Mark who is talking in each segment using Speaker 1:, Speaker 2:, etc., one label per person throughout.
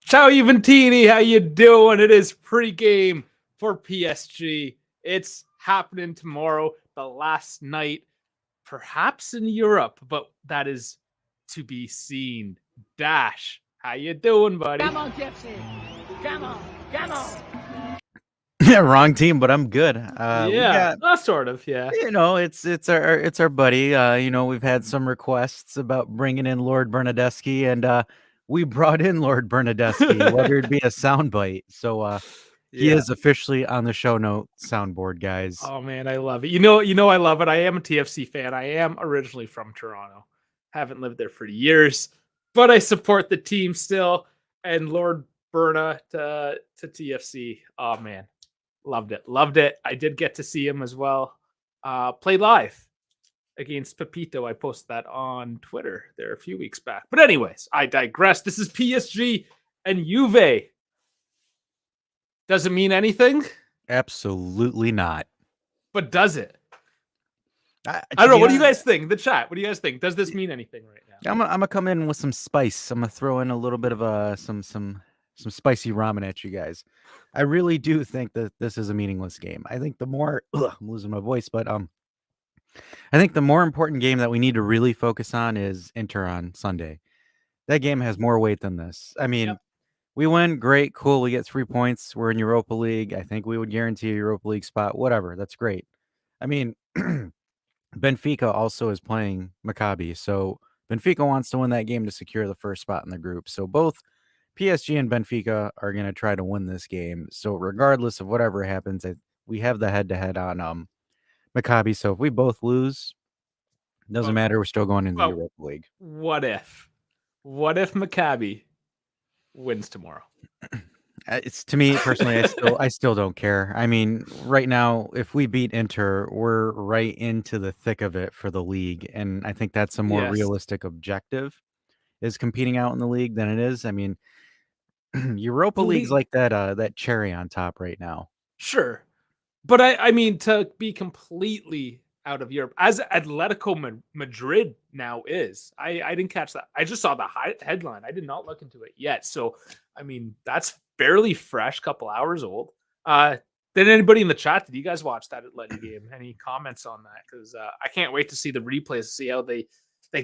Speaker 1: Ciao Juventini, how you doing? It is pregame for PSG. It's happening tomorrow, the last night, perhaps in Europe, but that is to be seen. Dash, how you doing, buddy?
Speaker 2: Come on, Gypsy. Come on. Come on.
Speaker 3: Yeah, wrong team, but I'm good. We
Speaker 1: Yeah,
Speaker 3: got,
Speaker 1: sort of, yeah.
Speaker 3: it's our buddy. We've had some requests about bringing in Lord Bernadeschi, and we brought in Lord Bernadeschi, whether it be a soundbite. So he
Speaker 1: Yeah.
Speaker 3: is officially on the show note soundboard, guys.
Speaker 1: Oh man, I love it. You know, I love it. I am a TFC fan. I am originally from Toronto. Haven't lived there for years, but I support the team still. And Lord Berna to TFC. Oh man, loved it. Loved it. I did get to see him as well. Play live against Pepito. I posted that on Twitter there a few weeks back. But anyways, I digress. This is PSG and Juve. Does it mean anything?
Speaker 3: Absolutely not.
Speaker 1: But does it?
Speaker 3: I
Speaker 1: don't know. What do you guys think? The chat. What do you guys think? Does this mean anything right now?
Speaker 3: I'm gonna come in with some spice. I'm gonna throw in a little bit of some spicy ramen at you guys. I really do think that this is a meaningless game. I think the more I'm losing my voice, but I think the more important game that we need to really focus on is Inter on Sunday. That game has more weight than this. I mean, we win, great, cool. We get 3 points. We're in Europa League. I think we would guarantee a Europa League spot. Whatever, that's great. I mean, Benfica also is playing Maccabi, so Benfica wants to win that game to secure the first spot in the group. So both PSG and Benfica are going to try to win this game. So regardless of whatever happens, we have the head-to-head on Maccabi. So if we both lose, doesn't matter. We're still going into the Europa League.
Speaker 1: What if Maccabi wins tomorrow?
Speaker 3: It's to me personally, I still don't care. I mean, right now, if we beat Inter, we're right into the thick of it for the league, and I think that's a more realistic objective, is competing out in the league than it is. I mean, Europa League's like that cherry on top right now.
Speaker 1: Sure, but I mean, to be completely out of Europe, as Atletico Madrid now is, I didn't catch that. I just saw the headline. I did not look into it yet. So, I mean, that's fairly fresh, couple hours old. Did anybody in the chat, did you guys watch that Atleti game? Any comments on that? Because I can't wait to see the replays to see how they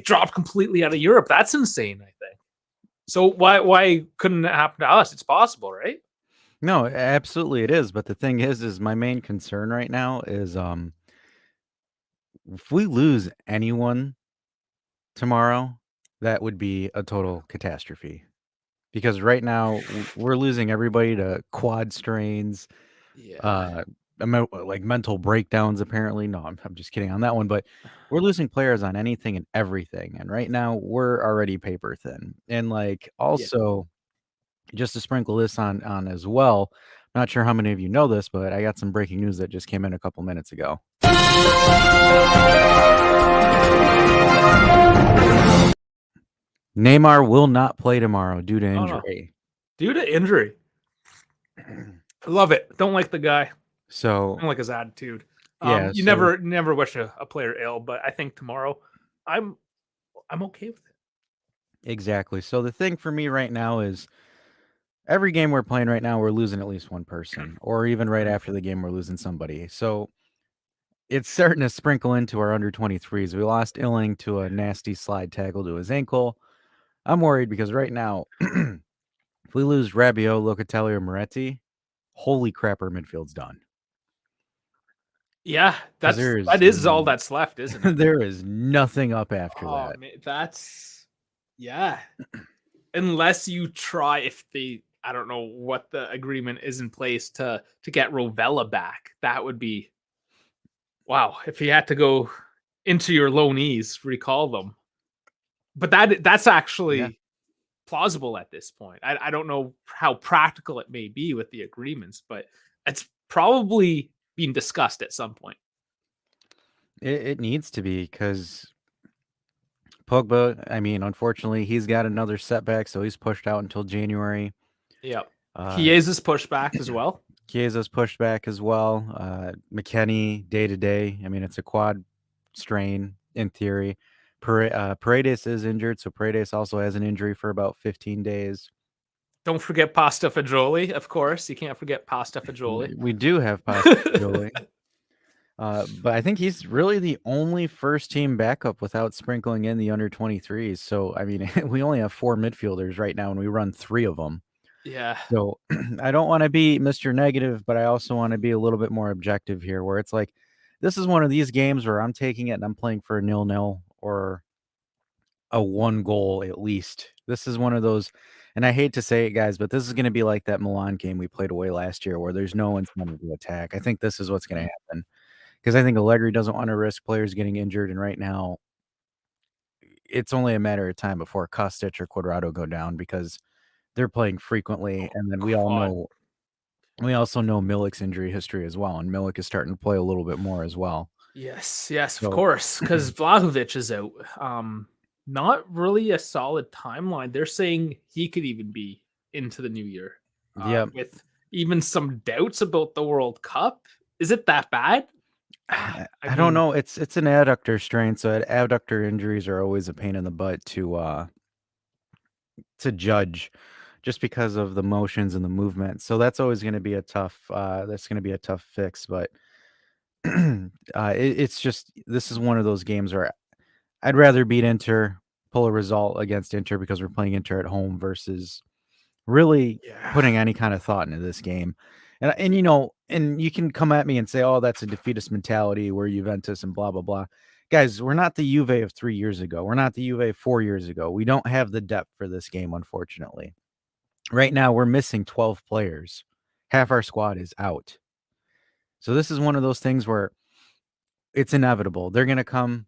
Speaker 1: dropped completely out of Europe. That's insane, I think. So why couldn't it happen to us? It's possible, right?
Speaker 3: No, absolutely it is. But the thing is my main concern right now is if we lose anyone tomorrow, that would be a total catastrophe. Because right now we're losing everybody to quad strains, like mental breakdowns. Apparently, no, I'm just kidding on that one. But we're losing players on anything and everything, and right now we're already paper thin. And like also, just to sprinkle this on as well. Not sure how many of you know this, but I got some breaking news that just came in a couple minutes ago. Neymar will not play tomorrow due to injury.
Speaker 1: Due to injury. I love it. Don't like the guy.
Speaker 3: So
Speaker 1: don't like his attitude.
Speaker 3: Yeah,
Speaker 1: you never wish a player ill, but I think tomorrow I'm okay with it.
Speaker 3: Exactly. So the thing for me right now is every game we're playing right now, we're losing at least one person, or even right after the game, we're losing somebody. So it's starting to sprinkle into our under 23s. We lost Illing to a nasty slide tackle to his ankle. I'm worried because right now, if we lose Rabiot, Locatelli, or Moretti, holy crap, our midfield's done.
Speaker 1: Yeah, that is all that's left, isn't it?
Speaker 3: There is nothing up after that.
Speaker 1: Man, that's unless you try, if I don't know what the agreement is in place to get Rovella back. That would be wow. If he had to go into your loanees, recall them. But that's actually plausible at this point. I don't know how practical it may be with the agreements, but it's probably being discussed at some point.
Speaker 3: It needs to be, because Pogba, I mean, unfortunately, he's got another setback, so he's pushed out until January.
Speaker 1: Yeah. Chiesa's pushed back as well.
Speaker 3: Chiesa's pushed back as well. McKennie, day-to-day. I mean, it's a quad strain in theory. Paredes is injured, so Paredes also has an injury for about 15 days.
Speaker 1: Don't forget pasta fagioli, of course. You can't forget pasta fagioli.
Speaker 3: We do have Pasta Fagioli. But I think he's really the only first team backup without sprinkling in the under 23s. So, I mean, we only have 4 midfielders right now, and we run 3 of them.
Speaker 1: Yeah.
Speaker 3: So, I don't want to be Mr. Negative, but I also want to be a little bit more objective here, where it's like, this is one of these games where I'm taking it and I'm playing for a 0-0 or a 1 goal at least. This is one of those, and I hate to say it, guys, but this is going to be like that Milan game we played away last year, where there's no incentive to attack. I think this is what's going to happen. Because I think Allegri doesn't want to risk players getting injured, and right now, it's only a matter of time before Kostic or Cuadrado go down because they're playing frequently, and then we
Speaker 1: God.
Speaker 3: also know Milik's injury history as well, and Milik is starting to play a little bit more as well.
Speaker 1: Yes, of
Speaker 3: So
Speaker 1: course, because Vlahovic is out. Not really a solid timeline. They're saying he could even be into the new year.
Speaker 3: yeah,
Speaker 1: With even some doubts about the World Cup. Is it that bad?
Speaker 3: I
Speaker 1: I
Speaker 3: don't
Speaker 1: mean,
Speaker 3: know. It's an adductor strain, so adductor injuries are always a pain in the butt to judge, just because of the motions and the movement. So that's always going to be a tough. That's going to be a tough fix, but it's just, this is one of those games where I'd rather beat Inter, pull a result against Inter because we're playing Inter at home versus really
Speaker 1: yeah.
Speaker 3: putting any kind of thought into this game. And you know, and you can come at me and say, "Oh, that's a defeatist mentality. We're Juventus and blah blah blah." Guys, we're not the Juve of 3 years ago. We're not the Juve 4 years ago. We don't have the depth for this game, unfortunately. Right now, we're missing 12 players. Half our squad is out. So this is one of those things where it's inevitable. They're gonna come.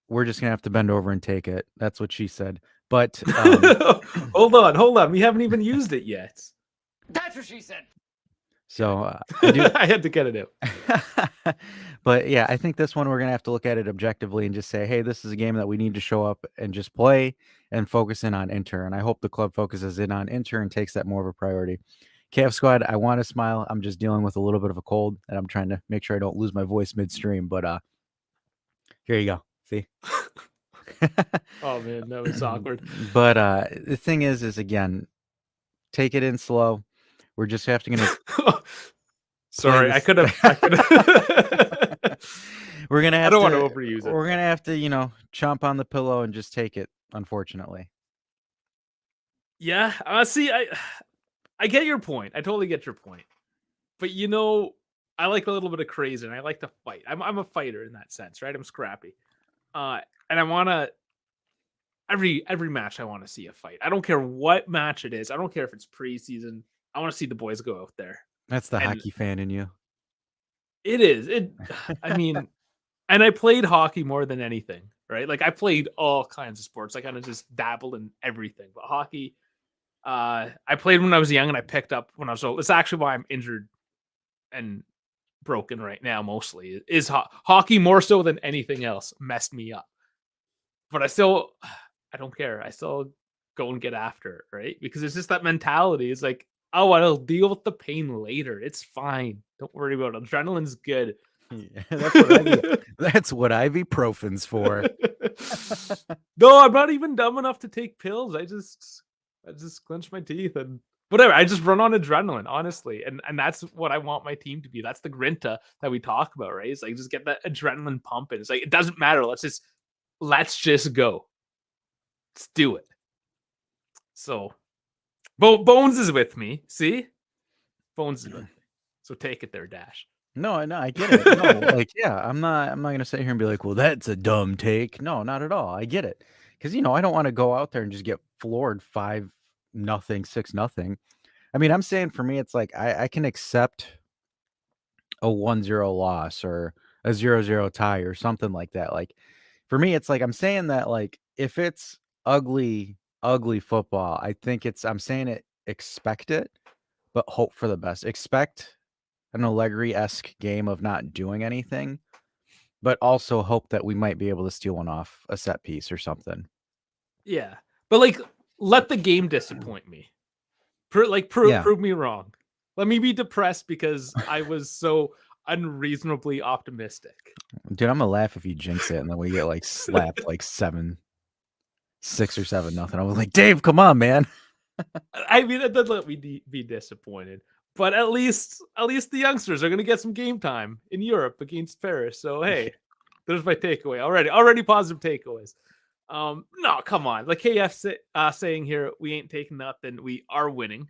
Speaker 3: We're just gonna have to bend over and take it. That's what she said. But
Speaker 1: Hold on. We haven't even used it yet.
Speaker 2: That's what she said.
Speaker 3: so I do.
Speaker 1: I had to get it out.
Speaker 3: But yeah, I think this one we're gonna have to look at it objectively and just say, hey, this is a game that we need to show up and just play and focus in on Inter. And I hope the club focuses in on Inter and takes that more of a priority. KF squad, I want to smile. I'm just dealing with a little bit of a cold, and I'm trying to make sure I don't lose my voice midstream. But here you go. See.
Speaker 1: Oh man, that was awkward.
Speaker 3: But the thing is again, take it in slow. We're just gonna
Speaker 1: Sorry, I
Speaker 3: this-
Speaker 1: could have.
Speaker 3: We're gonna have
Speaker 1: I don't
Speaker 3: to
Speaker 1: want to overuse it.
Speaker 3: We're gonna have to, chomp on the pillow and just take it, unfortunately.
Speaker 1: Yeah, see, I get your point. I totally get your point. But I like a little bit of crazy, and I like to fight. I'm a fighter in that sense, right? I'm scrappy. And I want to every match I want to see a fight. I don't care what match it is. I don't care if it's preseason. I want to see the boys go out there.
Speaker 3: That's the
Speaker 1: And
Speaker 3: hockey fan in you.
Speaker 1: It is. I mean, and I played hockey more than anything, right? Like I played all kinds of sports. I kind of just dabbled in everything. But hockey, I played when I was young and I picked up when I was old. It's actually why I'm injured and broken right now mostly. Is hockey more so than anything else messed me up. But I don't care. I still go and get after it, right? Because it's just that mentality. It's like, oh, I'll deal with the pain later. It's fine. Don't worry about it. Adrenaline's good.
Speaker 3: Yeah, that's what ibuprofen's for.
Speaker 1: No, I'm not even dumb enough to take pills. I just clench my teeth and whatever. I just run on adrenaline, honestly. And that's what I want my team to be. That's the grinta that we talk about, right? It's like just get that adrenaline pumping. It's like it doesn't matter. Let's just go. Let's do it. So Bones is with me. See? Bones is with me. So take it there, Dash.
Speaker 3: No, I get it. No, like, yeah, I'm not gonna sit here and be like, well, that's a dumb take. No, not at all. I get it. Because I don't want to go out there and just get floored 5-0, 6-0. I mean, I'm saying for me, it's like I can accept a 1-0 loss or a 0-0 tie or something like that. Like for me, it's like I'm saying that, like, if it's ugly football, I'm saying it, expect it, but hope for the best. Expect an Allegri-esque game of not doing anything, but also hope that we might be able to steal one off a set piece or something.
Speaker 1: Yeah. But like let the game disappoint me. Prove me wrong. Let me be depressed because I was so unreasonably optimistic.
Speaker 3: Dude, I'm gonna laugh if you jinx it and then we get like slapped like 6 or 7-0. I was like, Dave, come on, man.
Speaker 1: I mean, it doesn't let me be disappointed. But at least the youngsters are going to get some game time in Europe against Paris. So hey, there's my takeaway already positive takeaways. No, come on. Like KF saying here, we ain't taking nothing. We are winning.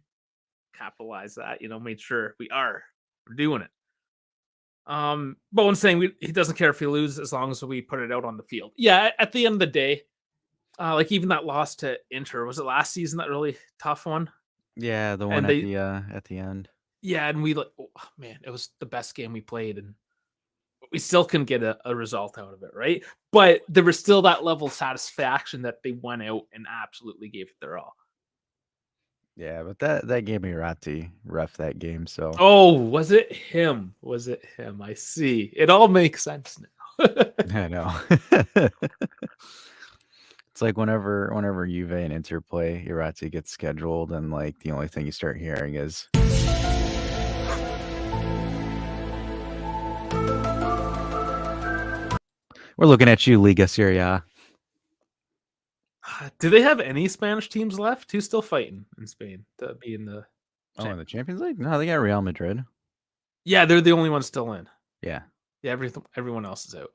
Speaker 1: Capitalize that, made sure we're doing it. Bowen's saying he doesn't care if he loses as long as we put it out on the field. Yeah, at the end of the day, like even that loss to Inter, was it last season, that really tough one?
Speaker 3: Yeah, the one
Speaker 1: And
Speaker 3: at the end.
Speaker 1: yeah, and we like, oh, man, it was the best game we played, and we still couldn't get a result out of it, right? But there was still that level of satisfaction that they went out and absolutely gave it their all.
Speaker 3: Yeah, but that gave me Ratti ref that game. So
Speaker 1: Oh, was it him? Was it him? I see. It all makes sense now.
Speaker 3: I know. It's like whenever Juve and Inter play, Irati gets scheduled, and like the only thing you start hearing is. We're looking at you, Liga Serie.
Speaker 1: Do they have any Spanish teams left? Who's still fighting in Spain to be in the?
Speaker 3: In the Champions League? No, they got Real Madrid.
Speaker 1: Yeah, they're the only ones still in.
Speaker 3: Yeah.
Speaker 1: Yeah, everyone else is out.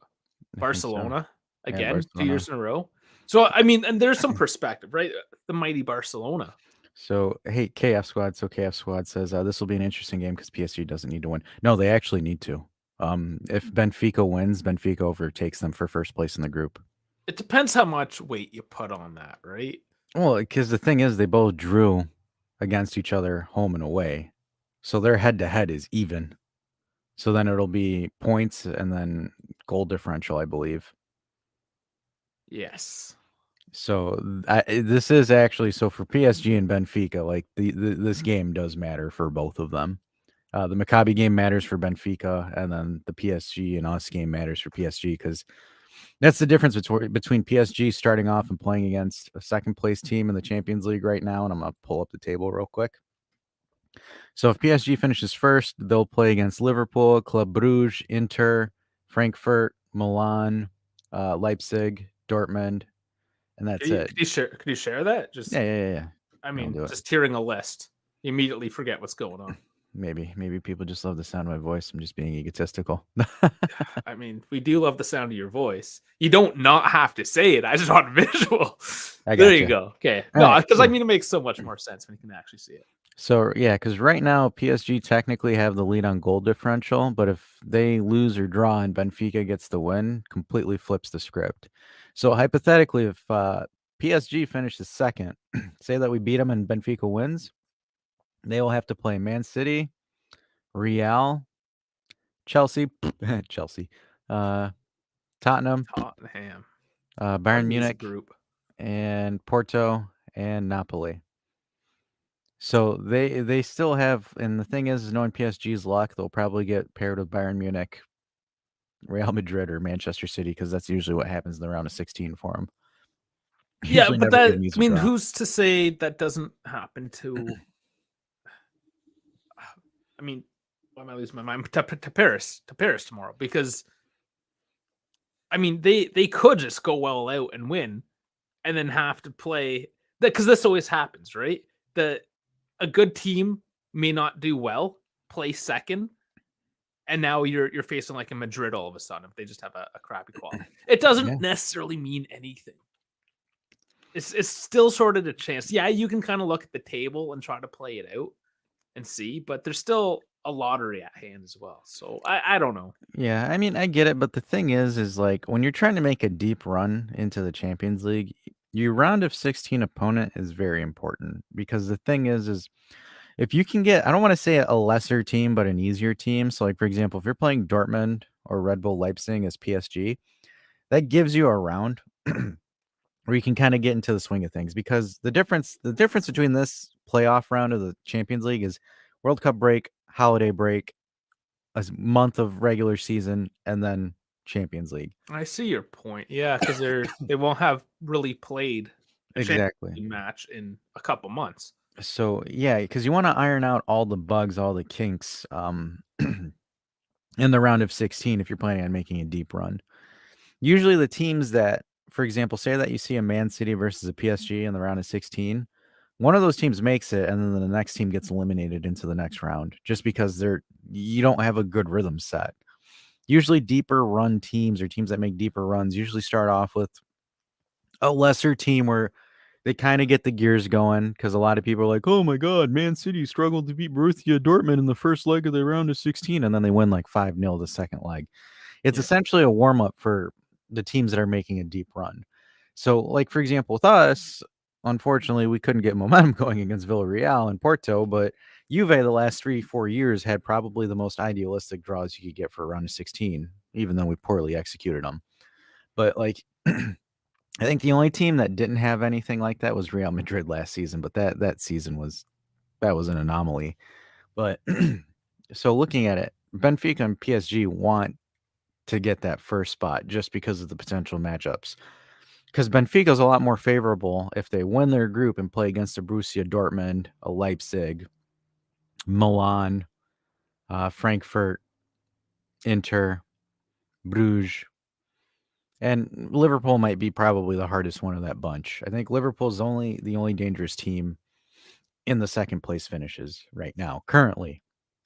Speaker 3: So.
Speaker 1: Barcelona again,
Speaker 3: Barcelona.
Speaker 1: 2 years in a row. So I mean, and there's some perspective, right? The mighty Barcelona.
Speaker 3: So hey, KF Squad. So KF Squad says this will be an interesting game because PSG doesn't need to win. No, they actually need to. If Benfica wins, Benfica overtakes them for first place in the group.
Speaker 1: It depends how much weight you put on that, right?
Speaker 3: Well, because the thing is, they both drew against each other home and away, so their head-to-head is even. So then it'll be points and then goal differential, I believe.
Speaker 1: Yes.
Speaker 3: So this is actually so for PSG and Benfica, like this game does matter for both of them. The Maccabi game matters for Benfica, and then the PSG and us game matters for PSG because that's the difference between PSG starting off and playing against a second place team in the Champions League right now. And I'm going to pull up the table real quick. So if PSG finishes first, they'll play against Liverpool, Club Brugge, Inter, Frankfurt, Milan, Leipzig, Dortmund, and that's it.
Speaker 1: Could you share that? Just
Speaker 3: Yeah.
Speaker 1: I mean, just hearing a list, you immediately forget what's going on.
Speaker 3: Maybe people just love the sound of my voice. I'm just being egotistical.
Speaker 1: I mean, we do love the sound of your voice. You don't not have to say it. I just want a visual. There you go. Okay. No, because I mean, it makes so much more sense when you can actually see it.
Speaker 3: So yeah, because right now PSG technically have the lead on goal differential, but if they lose or draw and Benfica gets the win, completely flips the script. So hypothetically, if PSG finishes second, say that we beat them and Benfica wins, they will have to play Man City, Real, Chelsea, Tottenham, Bayern Munich,
Speaker 1: group,
Speaker 3: and Porto and Napoli. So they still have, and the thing is knowing PSG's luck, they'll probably get paired with Bayern Munich, Real Madrid, or Manchester City because that's usually what happens in the round of 16 for them.
Speaker 1: Yeah, but that, I mean, who's to say that doesn't happen to? I mean, why am I losing my mind? To Paris tomorrow, because I mean they could just go well out and win, and then have to play that, because this always happens, right? A good team may not do well, play second, and now you're facing like a Madrid all of a sudden if they just have a crappy quality. It doesn't necessarily mean anything. It's still sort of a chance. Yeah, you can kind of look at the table and try to play it out and see, but there's still a lottery at hand as well. So I don't know.
Speaker 3: Yeah, I mean, I get it, but the thing is like when you're trying to make a deep run into the Champions League, your round of 16 opponent is very important because the thing is if you can get, I don't want to say a lesser team, but an easier team. So like, for example, if you're playing Dortmund or Red Bull Leipzig as PSG, that gives you a round where you can kind of get into the swing of things, because the difference between this playoff round of the Champions League is World Cup break, holiday break, a month of regular season, and then Champions League.
Speaker 1: I see your point. Yeah, because they won't have really played a
Speaker 3: exactly
Speaker 1: match in a couple months.
Speaker 3: So yeah, because you want to iron out all the bugs, all the kinks in the round of 16 if you're planning on making a deep run. Usually the teams that, for example, say that you see a Man City versus a PSG in the round of 16, one of those teams makes it, and then the next team gets eliminated into the next round just because you don't have a good rhythm set. Usually deeper run teams or teams that make deeper runs usually start off with a lesser team where they kind of get the gears going, because a lot of people are like, oh my God, Man City struggled to beat Borussia Dortmund in the first leg of the round of 16, and then they win like 5-0 the second leg. It's essentially a warm-up for the teams that are making a deep run. So, like, for example, with us, unfortunately, we couldn't get momentum going against Villarreal and Porto, but Juve the last 3-4 years had probably the most idealistic draws you could get for a round of 16, even though we poorly executed them. But, like, I think the only team that didn't have anything like that was Real Madrid last season, but that season was an anomaly. But so looking at it, Benfica and PSG want to get that first spot just because of the potential matchups. Because Benfica is a lot more favorable if they win their group and play against a Borussia Dortmund, a Leipzig, Milan, Frankfurt, Inter, Bruges. And Liverpool might be probably the hardest one of that bunch. I think Liverpool's the only dangerous team in the second place finishes right now, currently.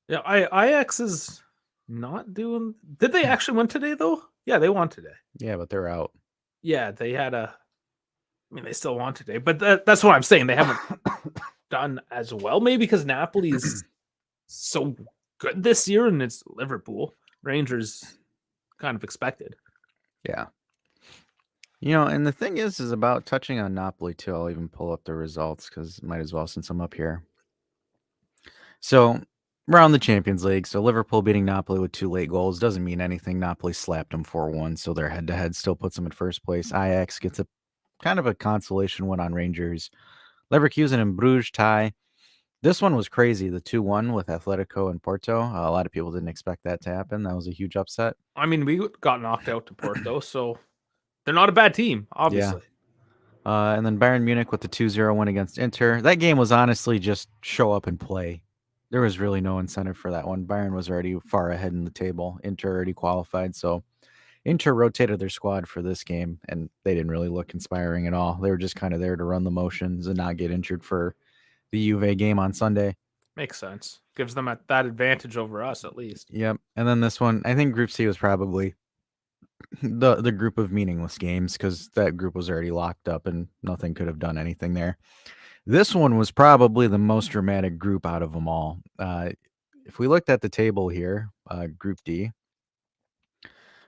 Speaker 1: Yeah, Ajax is not doing. Did they actually win today though? Yeah, they won today.
Speaker 3: Yeah, but they're out.
Speaker 1: Yeah, they had a. I mean, they still won today, but that's what I'm saying. They haven't done as well. Maybe because Napoli's so good this year, and it's Liverpool. Rangers kind of expected.
Speaker 3: Yeah. And the thing is about touching on Napoli too. I'll even pull up the results because might as well since I'm up here. So we're on the Champions League. So Liverpool beating Napoli with 2 late goals doesn't mean anything. Napoli slapped them 4-1, so their head-to-head still puts them in first place. Ajax gets a kind of a consolation win on Rangers. Leverkusen and Bruges tie. This one was crazy, the 2-1 with Atletico and Porto. A lot of people didn't expect that to happen. That was a huge upset.
Speaker 1: I mean, we got knocked out to Porto, so they're not a bad team, obviously.
Speaker 3: And then Bayern Munich with the 2-0 win against Inter. That game was honestly just show up and play. There was really no incentive for that one. Bayern was already far ahead in the table. Inter already qualified, so Inter rotated their squad for this game, and they didn't really look inspiring at all. They were just kind of there to run the motions and not get injured for the Juve game on Sunday.
Speaker 1: Makes sense. Gives them that advantage over us, at least.
Speaker 3: Yep. And then this one, I think Group C was probably the group of meaningless games because that group was already locked up and nothing could have done anything there. This one was probably the most dramatic group out of them all. If we looked at the table here, Group D.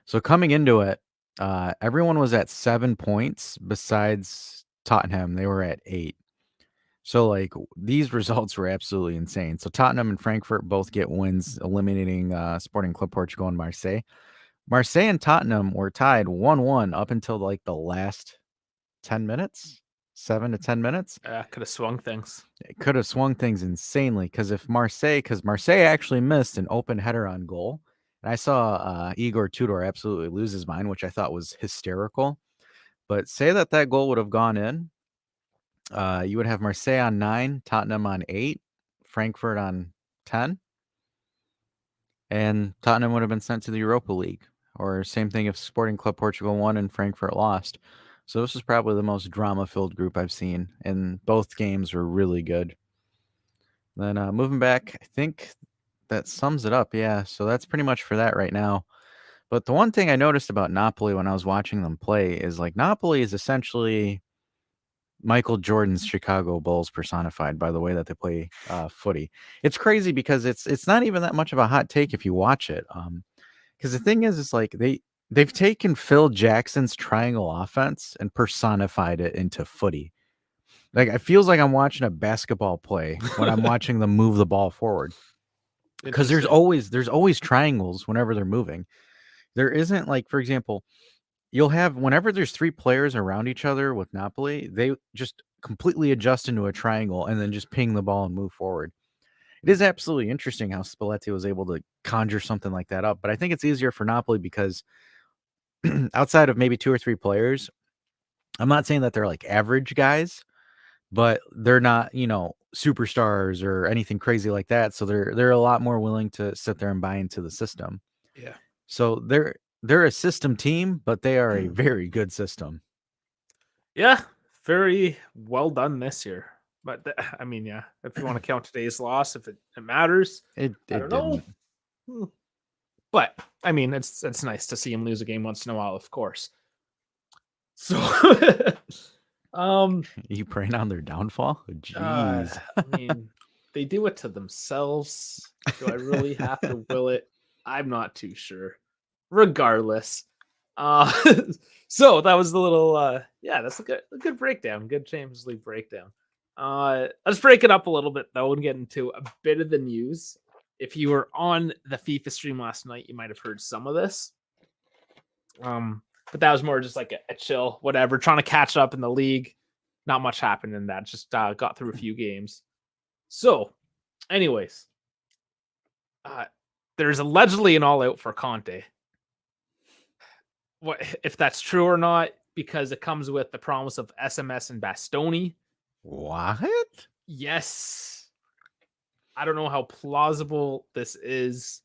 Speaker 3: So coming into it, everyone was at 7 points besides Tottenham. They were at 8. So, like, these results were absolutely insane. So Tottenham and Frankfurt both get wins, eliminating Sporting Club Portugal and Marseille. Marseille and Tottenham were tied 1-1 up until, like, the last 10 minutes, 7 to 10 minutes.
Speaker 1: Could have swung things.
Speaker 3: It could have swung things insanely because Marseille actually missed an open header on goal. And I saw Igor Tudor absolutely lose his mind, which I thought was hysterical. But say that goal would have gone in, you would have Marseille on 9, Tottenham on 8, Frankfurt on 10, and Tottenham would have been sent to the Europa League. Or same thing if Sporting Club Portugal won and Frankfurt lost. So this is probably the most drama-filled group I've seen, and both games were really good. Then moving back, I think that sums it up. Yeah, so that's pretty much for that right now. But the one thing I noticed about Napoli when I was watching them play is, like, Napoli is essentially Michael Jordan's Chicago Bulls personified by the way that they play footy. It's crazy because it's not even that much of a hot take if you watch it. Because the thing is, it's like they've taken Phil Jackson's triangle offense and personified it into footy. Like, it feels like I'm watching a basketball play when I'm watching them move the ball forward. Because there's always triangles whenever they're moving. There isn't, like, for example, you'll have whenever there's 3 players around each other with Napoli, they just completely adjust into a triangle and then just ping the ball and move forward. It is absolutely interesting how Spalletti was able to conjure something like that up, but I think it's easier for Napoli because outside of maybe 2 or 3 players, I'm not saying that they're like average guys, but they're not, superstars or anything crazy like that. So they're a lot more willing to sit there and buy into the system.
Speaker 1: Yeah.
Speaker 3: So they're a system team, but they are a very good system.
Speaker 1: Yeah, very well done this year. But I mean, yeah, if you want to count today's loss, if it matters,
Speaker 3: It
Speaker 1: I don't know.
Speaker 3: didn't.
Speaker 1: But I mean, it's nice to see him lose a game once in a while, of course. So,
Speaker 3: You praying on their downfall? Jeez.
Speaker 1: I mean, they do it to themselves. Do I really have to will it? I'm not too sure. Regardless, uh, so that was the little, yeah, that's a good breakdown, good Champions League breakdown. Let's break it up a little bit though and get into a bit of the news. If you were on the FIFA stream last night, you might have heard some of this. But that was more just like a chill, whatever, trying to catch up in the league. Not much happened in that. Just got through a few games. So, anyways, there's allegedly an all-out for Conte. What if that's true or not? Because it comes with the promise of SMS and Bastoni.
Speaker 3: What?
Speaker 1: Yes. I don't know how plausible this is.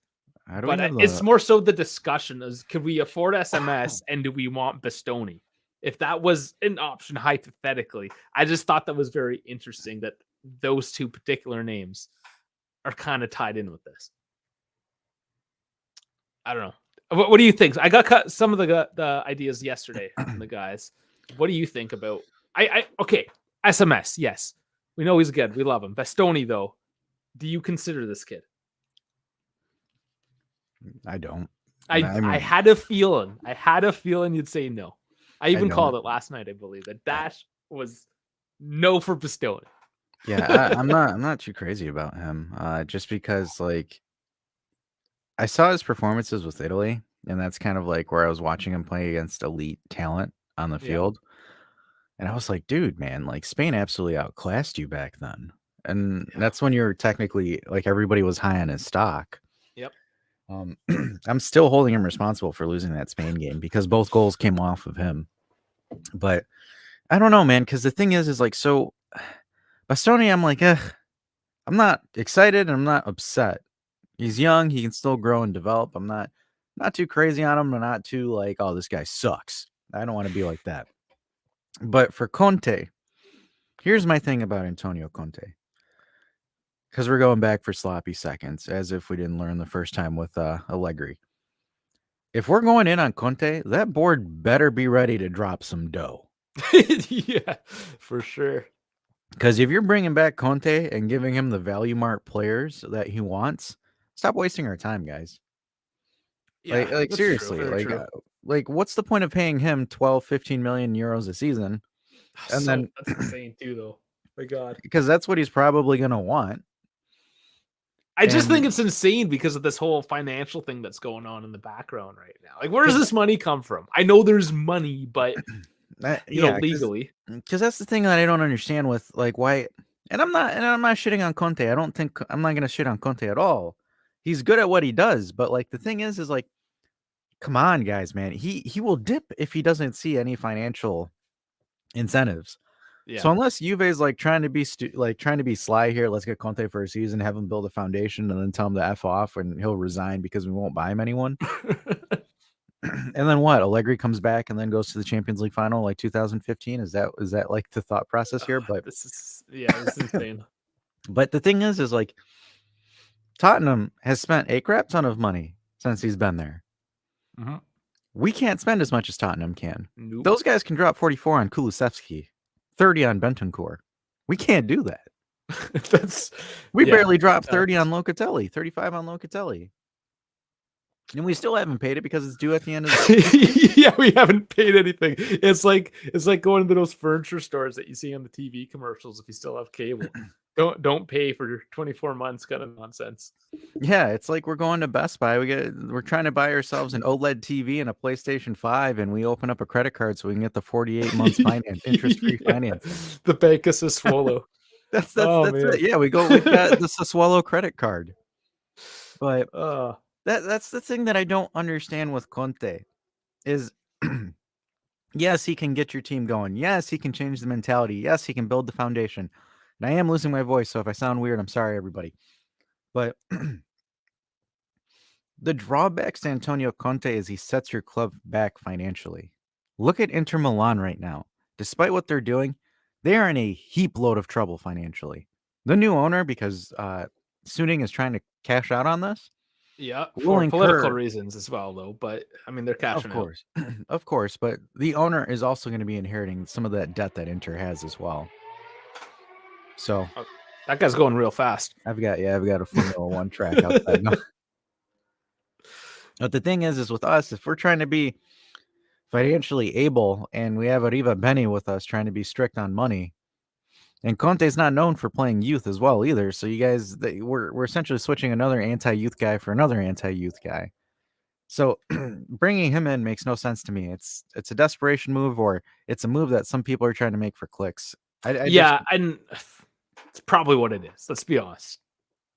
Speaker 3: But
Speaker 1: It's more so the discussion is, could we afford SMS and do we want Bastoni? If that was an option, hypothetically, I just thought that was very interesting that those two particular names are kind of tied in with this. I don't know. What do you think? I got some of the ideas yesterday from the guys. What do you think about? Okay, SMS. Yes, we know he's good. We love him. Bastoni, though, do you consider this kid?
Speaker 3: I don't.
Speaker 1: I had a feeling. I had a feeling you'd say no. I even called it last night. I believe that Dash was no for Bastoni.
Speaker 3: Yeah, I'm not too crazy about him. Just because like I saw his performances with Italy, and that's kind of like where I was watching him play against elite talent on the field. And I was like, dude, man, like Spain absolutely outclassed you back then. And that's when you're technically like everybody was high on his stock.
Speaker 1: Yep.
Speaker 3: I'm still holding him responsible for losing that Spain game because both goals came off of him. But I don't know, man, because the thing is like, so Bastoni, I'm like, I'm not excited and I'm not upset. He's young, he can still grow and develop. I'm not too crazy on him. I'm not too like, oh, this guy sucks. I don't want to be like that. But for Conte, here's my thing about Antonio Conte. Because we're going back for sloppy seconds, as if we didn't learn the first time with Allegri. If we're going in on Conte, that board better be ready to drop some dough.
Speaker 1: Yeah, for sure.
Speaker 3: Because if you're bringing back Conte and giving him the value mark players that he wants, stop wasting our time, guys.
Speaker 1: Yeah,
Speaker 3: like seriously, like what's the point of paying him 12, 15 million euros a season? And then
Speaker 1: that's insane too, though. My God,
Speaker 3: because that's what he's probably going to want.
Speaker 1: I just think it's insane because of this whole financial thing that's going on in the background right now. Like, where does this money come from? I know there's money, but you know, legally.
Speaker 3: Because that's the thing that I don't understand with like why. And I'm not shitting on Conte. I'm not going to shit on Conte at all. He's good at what he does, but like the thing is like, come on, guys, man. He will dip if he doesn't see any financial incentives.
Speaker 1: Yeah.
Speaker 3: So unless Juve's like trying to be sly here, let's get Conte for a season, have him build a foundation, and then tell him to F off, and he'll resign because we won't buy him anyone. And then what? Allegri comes back and then goes to the Champions League final like 2015. Is that like the thought process here? But
Speaker 1: this is insane.
Speaker 3: But the thing is like Tottenham has spent a crap ton of money since he's been there.
Speaker 1: Mm-hmm.
Speaker 3: We can't spend as much as Tottenham can.
Speaker 1: Nope.
Speaker 3: Those guys can drop 44 on Kulusevski, 30 on Bentancur. We can't do that. We barely dropped 30 on Locatelli, 35 on Locatelli. And we still haven't paid it because it's due at the end of the
Speaker 1: Yeah, we haven't paid anything. It's like going to those furniture stores that you see on the TV commercials if you still have cable. Don't pay for 24 months kind of nonsense.
Speaker 3: Yeah, it's like we're going to Best Buy. We're trying to buy ourselves an OLED TV and a PlayStation 5, and we open up a credit card so we can get the 48 months finance, interest-free finance.
Speaker 1: The bank of Sassuolo.
Speaker 3: That's it. Yeah, we've got the Sassuolo credit card. But that's the thing that I don't understand with Conte is yes, he can get your team going. Yes, he can change the mentality. Yes, he can build the foundation. And I am losing my voice, so if I sound weird, I'm sorry, everybody. But the drawbacks to Antonio Conte is he sets your club back financially. Look at Inter Milan right now. Despite what they're doing, they are in a heap load of trouble financially. The new owner, because Suning is trying to cash out on this,
Speaker 1: Yeah,
Speaker 3: will
Speaker 1: for political
Speaker 3: incur,
Speaker 1: reasons as well, though. But I mean, they're
Speaker 3: of
Speaker 1: cashing out.
Speaker 3: course, of course, but the owner is also going to be inheriting some of that debt that Inter has as well. So
Speaker 1: Oh, that guy's going real fast.
Speaker 3: I've got a Formula One track outside. No. But the thing is with us, if we're trying to be financially able and we have Arriva Benny with us trying to be strict on money, and Conte's not known for playing youth as well either. So you guys, we're essentially switching another anti-youth guy for another anti-youth guy. So bringing him in makes no sense to me. It's a desperation move, or it's a move that some people are trying to make for clicks. I just
Speaker 1: Yeah, and it's probably what it is. Let's be honest.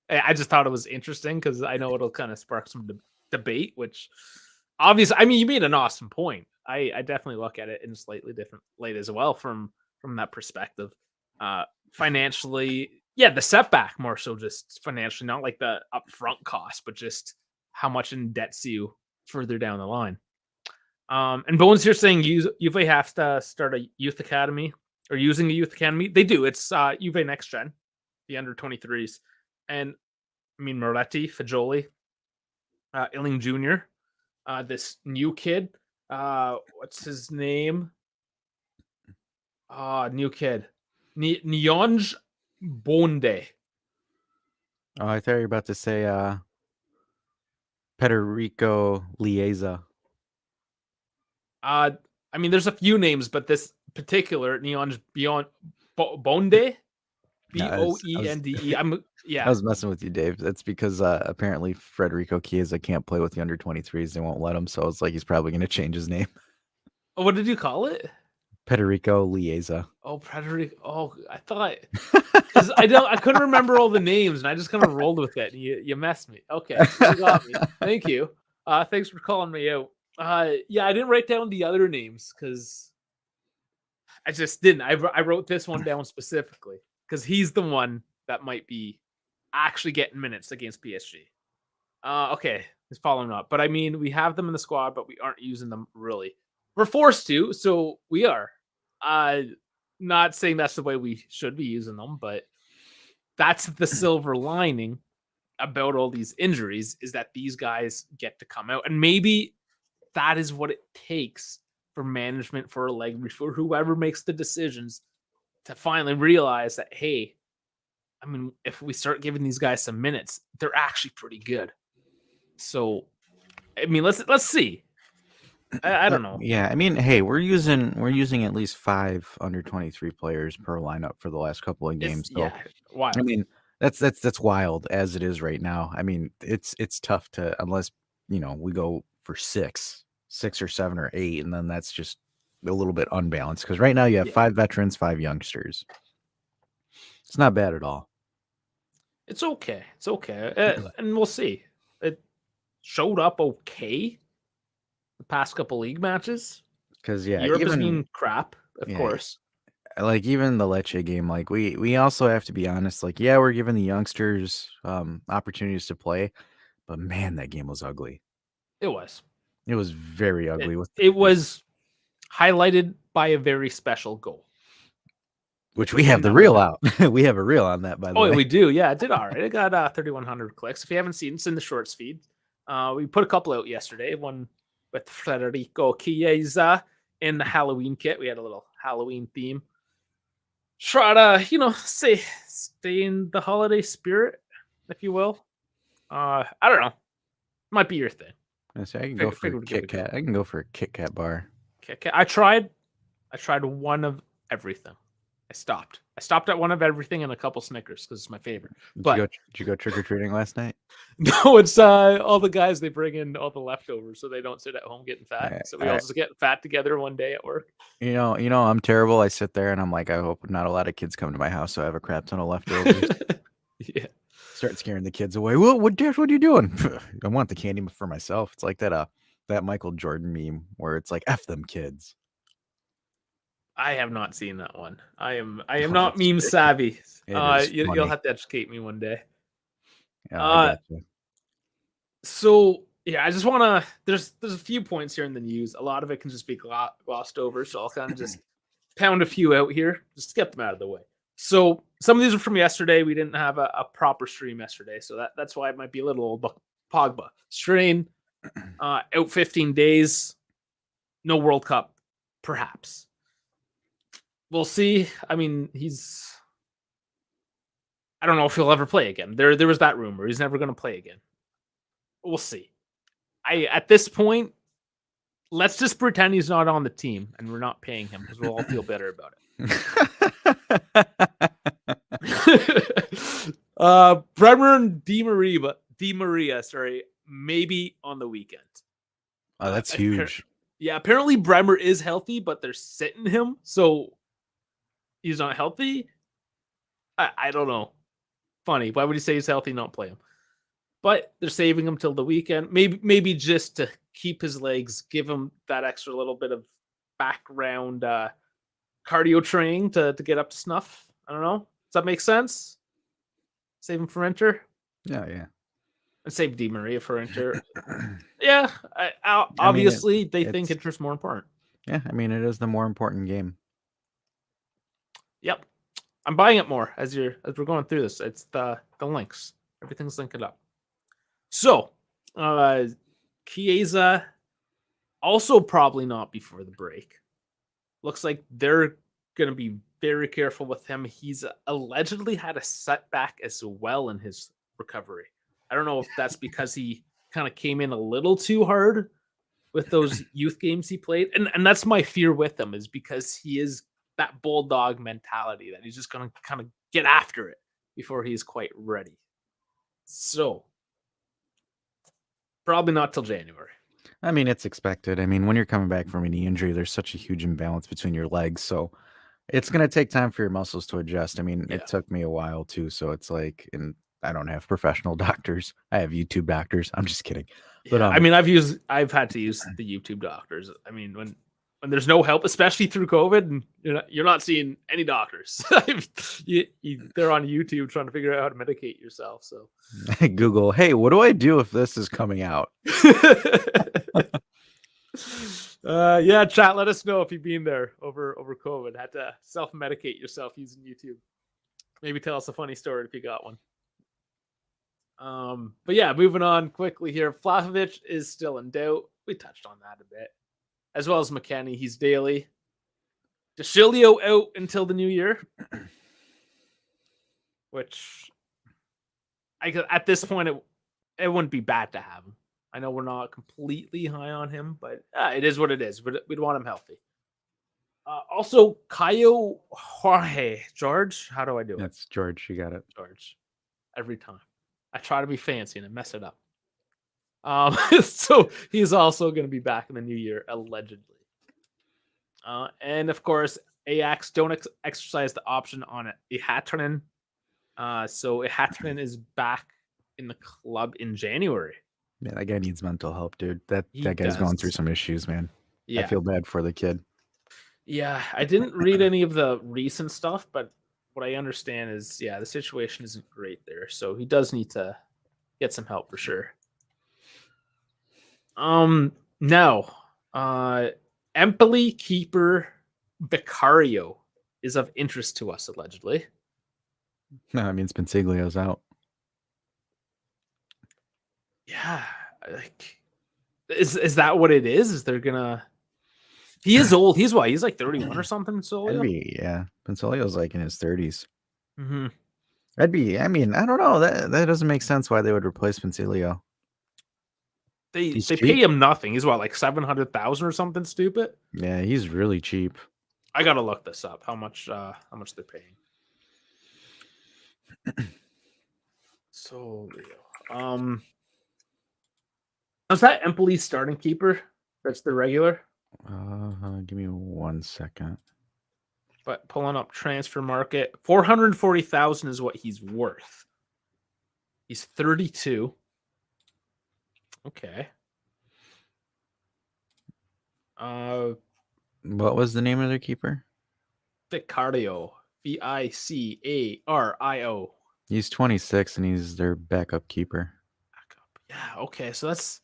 Speaker 1: I just thought it was interesting because I know it'll kind of spark some debate, which obviously, I mean, you made an awesome point. I definitely look at it in a slightly different light as well from that perspective. Financially, yeah, the setback more so just financially, not like the upfront cost, but just how much in debt you further down the line. And Bones here saying Juve has to start a youth academy or using a youth academy. They do. It's Juve Next Gen, the under 23s. And I mean, Moretti, Fagioli, Illing Jr., this new kid. What's his name? New kid. Nyonj Bonde.
Speaker 3: Oh, I thought you were about to say Federico Lieza.
Speaker 1: I mean, there's a few names, but this particular Nyonj Beyond Bonde, Boende.
Speaker 3: I was messing with you, Dave. That's because apparently Federico Chiesa can't play with the under 23s. They won't let him. So it's like he's probably going to change his name.
Speaker 1: Oh, what did you call it?
Speaker 3: Federico Lieza.
Speaker 1: Oh, Federico. Oh, I thought because I couldn't remember all the names, and I just kind of rolled with it. And you messed me. Okay, you got me. Thank you. Thanks for calling me out. Yeah, I didn't write down the other names because I just didn't. I wrote this one down specifically because he's the one that might be actually getting minutes against PSG. Okay, he's following up. But I mean, we have them in the squad, but we aren't using them really. We're forced to, so we are. Not saying that's the way we should be using them, but that's the silver lining about all these injuries is that these guys get to come out. And maybe that is what it takes for management, for Allegri, for whoever makes the decisions to finally realize that, hey, I mean, if we start giving these guys some minutes, they're actually pretty good. So, I mean, let's see. I don't know.
Speaker 3: Yeah, I mean, hey, we're using at least 5 under 23 players per lineup for the last couple of games. So,
Speaker 1: Yeah, why?
Speaker 3: I mean, that's wild as it is right now. I mean, it's tough to unless we go for 6 or 7 or 8, and then that's just a little bit unbalanced because right now you have 5 veterans, 5 youngsters. It's not bad at all.
Speaker 1: It's okay. It's okay. And we'll see. It showed up okay the past couple league matches.
Speaker 3: Because
Speaker 1: Europe has been crap, of course.
Speaker 3: Like even the Lecce game, like we also have to be honest. Like, yeah, we're giving the youngsters opportunities to play, but man, that game was ugly.
Speaker 1: It was.
Speaker 3: It was very ugly.
Speaker 1: It was highlighted by a very special goal.
Speaker 3: Which we have the reel out. We have a reel on that, by the way.
Speaker 1: Oh, we do. Yeah, it did all right. It got 3,100 clicks. If you haven't seen it, it's in the shorts feed. We put a couple out yesterday. One with Federico Chiesa in the Halloween kit. We had a little Halloween theme. Try to, stay in the holiday spirit, if you will. I don't know. Might be your thing.
Speaker 3: I can go for a Kit Kat. I can go for a Kit Kat bar.
Speaker 1: Kit Kat. I tried one of everything. I stopped at one of everything and a couple Snickers because it's my favorite.
Speaker 3: Did you go trick or treating last night?
Speaker 1: No, it's all the guys, they bring in all the leftovers so they don't sit at home getting fat. So we all just get fat together one day at work.
Speaker 3: I'm terrible. I sit there and I'm like, I hope not a lot of kids come to my house, so I have a crap ton of leftovers.
Speaker 1: Yeah.
Speaker 3: Start scaring the kids away. What are you doing? I want the candy for myself. It's like that Michael Jordan meme where it's like F them kids.
Speaker 1: I have not seen that one. I am not meme savvy. You'll have to educate me one day.
Speaker 3: Yeah,
Speaker 1: so yeah, I just want to. There's a few points here in the news. A lot of it can just be glossed over, so I'll kind of just pound a few out here, just to get them out of the way. So some of these are from yesterday. We didn't have a proper stream yesterday, so that's why it might be a little old. Pogba strain, out 15 days, no World Cup, perhaps. We'll see. I mean, I don't know if he'll ever play again. There was that rumor. He's never going to play again. We'll see. At this point, let's just pretend he's not on the team and we're not paying him because we'll all feel better about it. Bremer and Di Maria, maybe on the weekend.
Speaker 3: Oh, that's huge.
Speaker 1: Yeah, apparently Bremer is healthy, but they're sitting him, so he's not healthy. I don't know. Funny. Why would he say he's healthy, not play him? But they're saving him till the weekend. Maybe just to keep his legs, give him that extra little bit of background cardio training to get up to snuff. I don't know. Does that make sense? Save him for Inter?
Speaker 3: Yeah.
Speaker 1: And save Di Maria for Inter. Yeah. Obviously, they think Inter's more important.
Speaker 3: Yeah, I mean, it is the more important game.
Speaker 1: Yep. I'm buying it more as we're going through this. It's the links. Everything's linked up. So, Chiesa also probably not before the break. Looks like they're going to be very careful with him. He's allegedly had a setback as well in his recovery. I don't know if that's because he kind of came in a little too hard with those youth games he played. And that's my fear with him, is because he is that bulldog mentality that he's just going to kind of get after it before he's quite ready. So, probably not till January.
Speaker 3: I mean, it's expected. I mean, when you're coming back from a knee injury, there's such a huge imbalance between your legs. So it's going to take time for your muscles to adjust. I mean, It took me a while too. So it's like, and I don't have professional doctors. I have YouTube doctors. I'm just kidding. But
Speaker 1: I mean, I've had to use the YouTube doctors. I mean, when there's no help, especially through COVID, and you're not seeing any doctors. They're on YouTube trying to figure out how to medicate yourself. So
Speaker 3: Google, hey, what do I do if this is coming out?
Speaker 1: Yeah, chat. Let us know if you've been there over COVID. Had to self-medicate yourself using YouTube. Maybe tell us a funny story if you got one. But yeah, moving on quickly here. Vlahovic is still in doubt. We touched on that a bit. As well as McKennie, he's daily. DeCilio out until the new year. Which, at this point, it wouldn't be bad to have him. I know we're not completely high on him, but it is what it is. We'd want him healthy. Also, Caio Jorge. George, how do I do it?
Speaker 3: That's George. You got it.
Speaker 1: George. Every time. I try to be fancy and I mess it up. So he's also going to be back in the new year, allegedly. And of course, Ajax don't exercise the option on Ihattinen. So Ihattinen is back in the club in January.
Speaker 3: Yeah, that guy needs mental help, dude. That guy's going through some issues, man. Yeah. I feel bad for the kid.
Speaker 1: Yeah, I didn't read any of the recent stuff, but what I understand is, the situation isn't great there. So he does need to get some help for sure. Now, Empoli keeper Vicario is of interest to us, allegedly.
Speaker 3: No, I mean, Spensiglio's out.
Speaker 1: Yeah, like, is that what it is? Is they're gonna? He is old. He's what? He's like 31 or something. So
Speaker 3: yeah, Pensolio's like in his 30s.
Speaker 1: Mm-hmm.
Speaker 3: I mean, I don't know. That doesn't make sense why they would replace Pensilio.
Speaker 1: They pay him nothing. He's what, like 700,000 or something stupid?
Speaker 3: Yeah, he's really cheap.
Speaker 1: I gotta look this up. How much they're paying? So, is that Empoli's starting keeper? That's the regular.
Speaker 3: Give me 1 second.
Speaker 1: But pulling up transfer market, 440,000 is what he's worth. He's 32. Okay.
Speaker 3: What was the name of their keeper?
Speaker 1: Vicario. Vicario.
Speaker 3: He's 26 and he's their backup keeper.
Speaker 1: Yeah, okay. So that's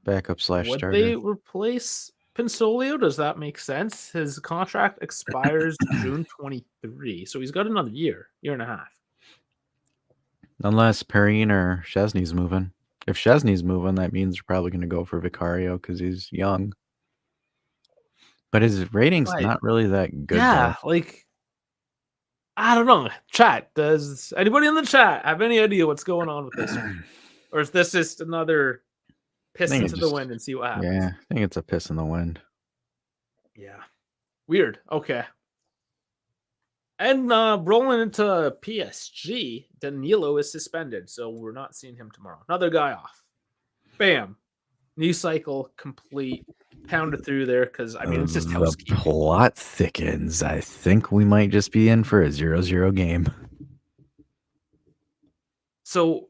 Speaker 3: backup / starter.
Speaker 1: Would they replace Pinsolio, does that make sense? His contract expires June 23, so he's got another year and a half.
Speaker 3: Unless Perrine or Chesney's moving. If Chesney's moving, that means you're probably going to go for Vicario because he's young. But his rating's
Speaker 1: But,
Speaker 3: not really that good,
Speaker 1: yeah,
Speaker 3: though.
Speaker 1: like, I don't know. Chat, does anybody in the chat have any idea what's going on with this one? Or is this just another piss into the wind and see what happens?
Speaker 3: Yeah, I think it's a piss in the wind.
Speaker 1: Yeah. Weird. Okay. And rolling into PSG, Danilo is suspended, so we're not seeing him tomorrow. Another guy off. Bam. New cycle complete. Pounded through there because, I mean, it's just
Speaker 3: The
Speaker 1: housekeeping.
Speaker 3: plot thickens. I think we might just be in for a 0-0 game.
Speaker 1: So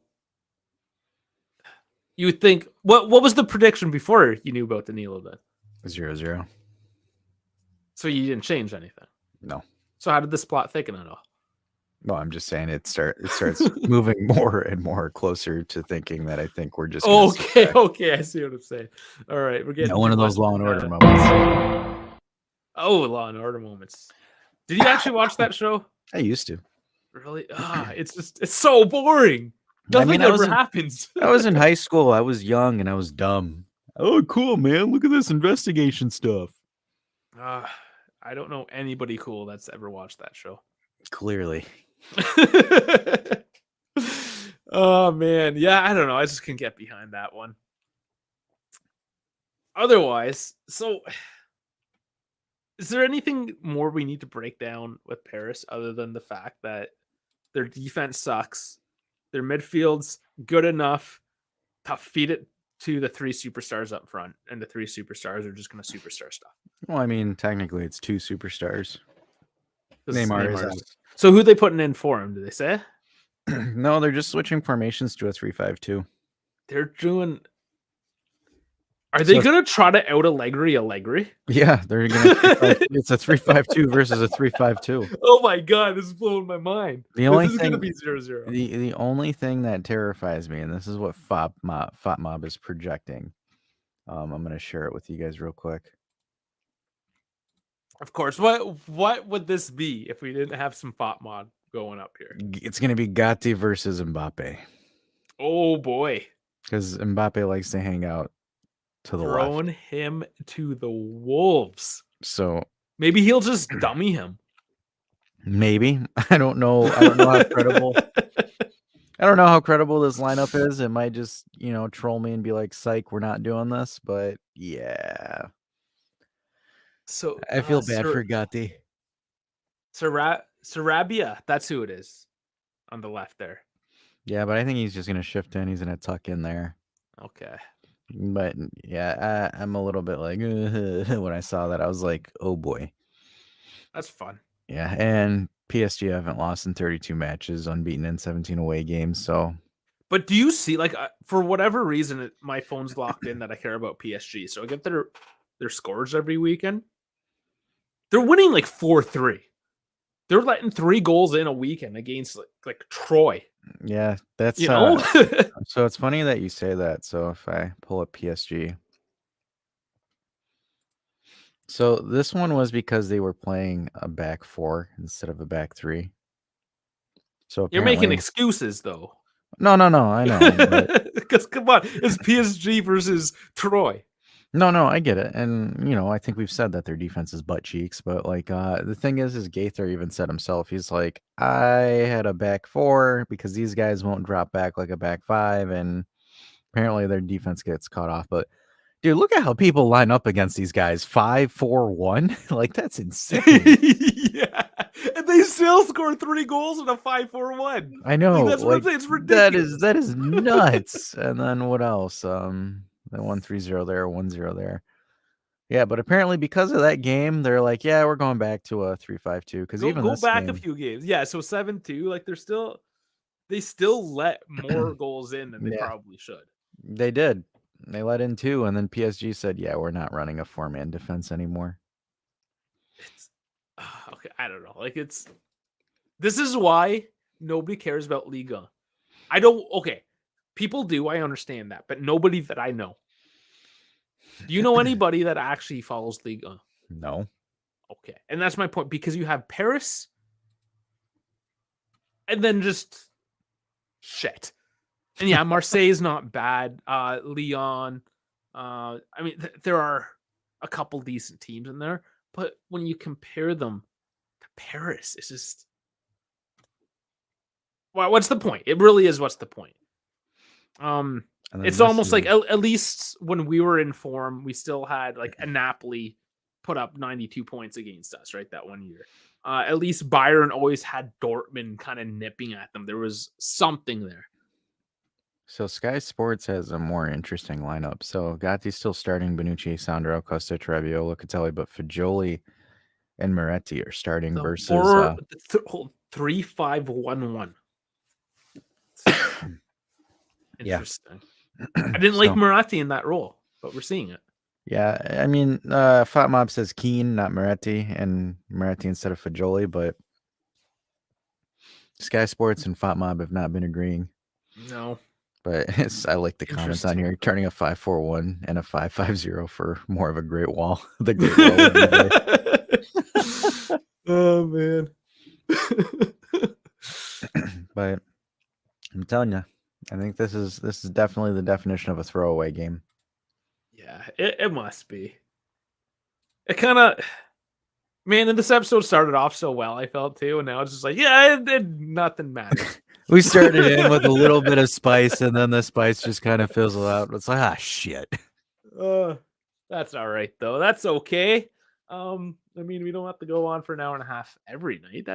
Speaker 1: you would think, what was the prediction before you knew about Danilo then?
Speaker 3: 0-0.
Speaker 1: So you didn't change anything?
Speaker 3: No.
Speaker 1: So how did this plot thicken at all?
Speaker 3: No, I'm just saying it starts moving more and more closer to thinking that I think we're just
Speaker 1: okay, I see what I'm saying. All right, we're getting
Speaker 3: one of those
Speaker 1: much
Speaker 3: Law and Order
Speaker 1: into-
Speaker 3: moments.
Speaker 1: Oh, Law and Order moments. Did you actually watch that show?
Speaker 3: I used to.
Speaker 1: Really? It's so boring. Nothing ever happens.
Speaker 3: I was in high school. I was young and I was dumb. Oh, cool, man! Look at this investigation stuff.
Speaker 1: I don't know anybody cool that's ever watched that show.
Speaker 3: Clearly.
Speaker 1: Oh man, yeah, I don't know. I just can get behind that one. Otherwise, so is there anything more we need to break down with Paris other than the fact that their defense sucks, their midfield's good enough to feed it to the three superstars up front, and the three superstars are just going to superstar stuff?
Speaker 3: Well, I mean, technically, it's two superstars. Neymar is out.
Speaker 1: So who they putting in for him? Do they say?
Speaker 3: No, they're just switching formations to a 3-5-2.
Speaker 1: They're doing. Are they going to try to out Allegri?
Speaker 3: Yeah, they're going to. It's a 3-5-2 versus a 3-5-2.
Speaker 1: Oh my god, this is blowing my mind.
Speaker 3: The only
Speaker 1: this is
Speaker 3: thing
Speaker 1: going to be 0-0.
Speaker 3: The only thing that terrifies me, and this is what FOTMob is projecting. I'm going to share it with you guys real quick.
Speaker 1: Of course. What would this be if we didn't have some FOTMob going up here?
Speaker 3: It's going to be Gatti versus Mbappe.
Speaker 1: Oh boy.
Speaker 3: Because Mbappe likes to hang out to the
Speaker 1: Throwing
Speaker 3: left.
Speaker 1: him to the wolves.
Speaker 3: So
Speaker 1: maybe he'll just dummy him.
Speaker 3: Maybe. I don't know how credible. I don't know how credible this lineup is. It might just, troll me and be like, "Psych, we're not doing this." But yeah.
Speaker 1: So
Speaker 3: I feel bad for Gatti.
Speaker 1: Sarabia, that's who it is on the left there.
Speaker 3: Yeah, but I think he's just gonna shift in. He's gonna tuck in there.
Speaker 1: Okay.
Speaker 3: But yeah, I'm a little bit like when I saw that, I was like, "Oh boy."
Speaker 1: That's fun.
Speaker 3: Yeah, and PSG haven't lost in 32 matches, unbeaten in 17 away games. So,
Speaker 1: but do you see, like, for whatever reason, my phone's locked in that I care about PSG, so I get their scores every weekend. They're winning like 4-3. They're letting 3 goals in a weekend against like Troy.
Speaker 3: Yeah, that's so it's funny that you say that. So if I pull up PSG. So this one was because they were playing a back 4 instead of a back 3. So
Speaker 1: you're making excuses though.
Speaker 3: No, I know.
Speaker 1: Because come on, it's PSG versus Troy.
Speaker 3: No, I get it. And, I think we've said that their defense is butt cheeks. But, the thing is Gaither even said himself, he's like, I had a back 4 because these guys won't drop back like a back 5. And apparently their defense gets caught off. But, dude, look at how people line up against these guys. 5-4-1. Like, that's insane.
Speaker 1: Yeah. And they still score 3 goals in a 5-4-1.
Speaker 3: I know.
Speaker 1: That's what I'm saying. It's ridiculous.
Speaker 3: That is nuts. And then what else? They won 3-0 there, 1-0 there. Yeah, but apparently because of that game, they're like, yeah, we're going back to a 3-5-2. Because even
Speaker 1: go back a few games. Yeah, so 7-2. Like they still let more goals in than they probably should. They
Speaker 3: did. They let in 2, and then PSG said, yeah, we're not running a 4-man defense anymore.
Speaker 1: It's okay. I don't know. Like this is why nobody cares about Liga. Okay. People do, I understand that, but nobody that I know. Do you know anybody that actually follows Ligue 1?
Speaker 3: No.
Speaker 1: Okay. And that's my point, because you have Paris and then just shit. And yeah, Marseille is not bad. Lyon. I mean, there are a couple decent teams in there, but when you compare them to Paris, it's just, well, what's the point? It really is. What's the point?
Speaker 3: And then
Speaker 1: It's
Speaker 3: this
Speaker 1: almost like
Speaker 3: is-
Speaker 1: at least when we were in form, we still had like a Napoli put up 92 points against us, right? That one year. At least Bayern always had Dortmund kind of nipping at them. There was something there.
Speaker 3: So Sky Sports has a more interesting lineup. So Gatti's still starting, Bonucci, Sandro, Costa, Trebbiolo, Locatelli, but Fagioli and Moretti are starting
Speaker 1: The
Speaker 3: versus
Speaker 1: 3-5-1-1.
Speaker 3: Yeah.
Speaker 1: Interesting. I didn't like Moretti in that role, but we're seeing it.
Speaker 3: Yeah, I mean, Fatmob says Keane, not Moretti, and Moretti instead of Fagioli, but Sky Sports and Fatmob have not been agreeing.
Speaker 1: No.
Speaker 3: But I like the comments on here, turning a 5-4-1 and a 5-5-0 for more of a great wall. The great wall.
Speaker 1: Oh man.
Speaker 3: But I'm telling you, I think this is definitely the definition of a throwaway game.
Speaker 1: Yeah, it must be. It kind of, man, and this episode started off so well, I felt too, and now it's just like, yeah, nothing matters.
Speaker 3: We started in with a little bit of spice, and then the spice just kind of fizzled out. It's like, shit.
Speaker 1: That's all right though. That's okay. I mean, we don't have to go on for an hour and a half every night.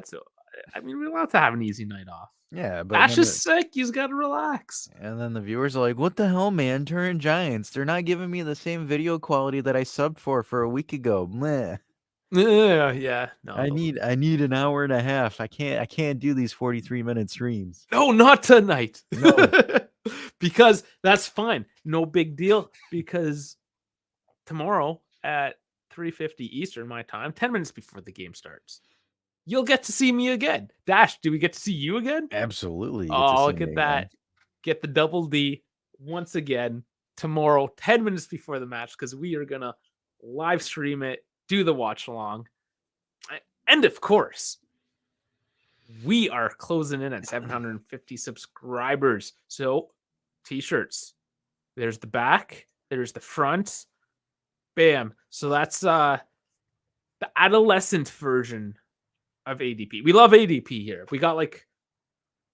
Speaker 1: I mean, we don't have to have an easy night off.
Speaker 3: Yeah, but
Speaker 1: Ash is sick. He's got to relax.
Speaker 3: And then the viewers are like, "What the hell, man? Turin Giants. They're not giving me the same video quality that I subbed for a week ago." Meh.
Speaker 1: Yeah. No,
Speaker 3: I need an hour and a half. I can't do these 43-minute streams.
Speaker 1: No, not tonight.
Speaker 3: No.
Speaker 1: Because that's fine. No big deal. Because tomorrow at 3:50 Eastern, my time, 10 minutes before the game starts, you'll get to see me again. Dash, do we get to see you again?
Speaker 3: Absolutely.
Speaker 1: Oh, look at that. Get the double D once again tomorrow, 10 minutes before the match, because we are going to live stream it, do the watch along. And of course, we are closing in at 750 subscribers. So, t-shirts. There's the back. There's the front. Bam. So that's the adolescent version of ADP. We love ADP here. We got like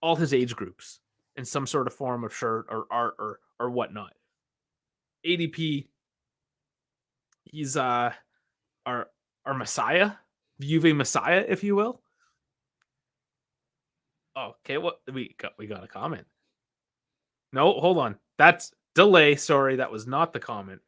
Speaker 1: all his age groups in some sort of form of shirt or art or whatnot. ADP, he's our messiah, Juve messiah, if you will. Okay, what we got a comment. No, hold on. That's delay. Sorry, that was not the comment.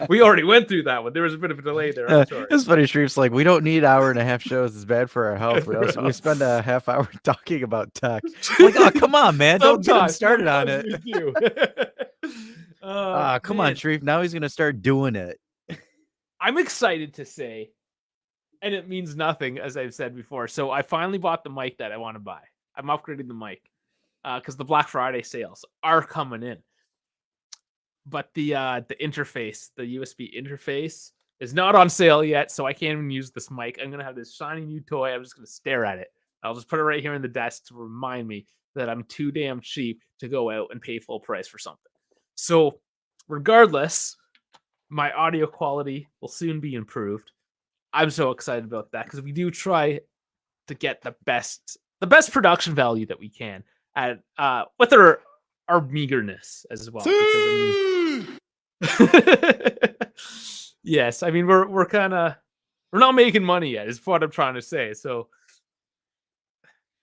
Speaker 1: We already went through that one. There was a bit of a delay there. I'm sorry.
Speaker 3: It's funny, Streep's like, we don't need hour and a half shows. It's bad for our health. We spend a half hour talking about tech. Like, oh, come on, man. Don't get him started on it. Come on, Streep. Now he's going to start doing it.
Speaker 1: I'm excited to say, and it means nothing, as I've said before. So I finally bought the mic that I want to buy. I'm upgrading the mic because the Black Friday sales are coming in. But the interface, the USB interface, is not on sale yet, so I can't even use this mic. I'm gonna have this shiny new toy. I'm just gonna stare at it. I'll just put it right here in the desk to remind me that I'm too damn cheap to go out and pay full price for something. So, regardless, my audio quality will soon be improved. I'm so excited about that because we do try to get the best production value that we can at with our meagerness as well. Yes, I mean we're not making money yet, is what I'm trying to say. So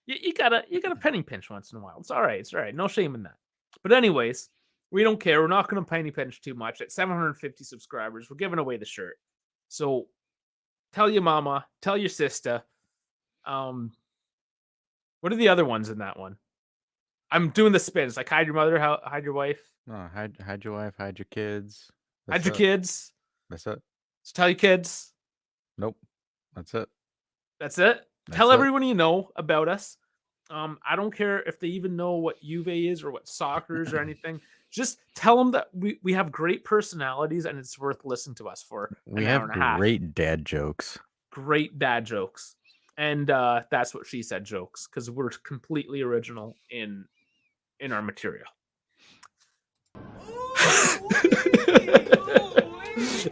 Speaker 1: you gotta penny pinch once in a while. It's all right. No shame in that. But anyways, we don't care. We're not gonna penny pinch too much. At 750 subscribers, we're giving away the shirt. So tell your mama, tell your sister. What are the other ones in that one? I'm doing the spins, like hide your mother, hide your wife.
Speaker 3: No, hide your wife, hide your kids.
Speaker 1: Hide your kids.
Speaker 3: That's it.
Speaker 1: Just tell your kids.
Speaker 3: Nope. That's it.
Speaker 1: That's it. Tell everyone you know about us. I don't care if they even know what Juve is or what soccer is or anything. Just tell them that we have great personalities and it's worth listening to us for
Speaker 3: We
Speaker 1: an hour
Speaker 3: have
Speaker 1: and a half.
Speaker 3: great dad jokes.
Speaker 1: Great dad jokes. And that's what she said jokes, because we're completely original in our material.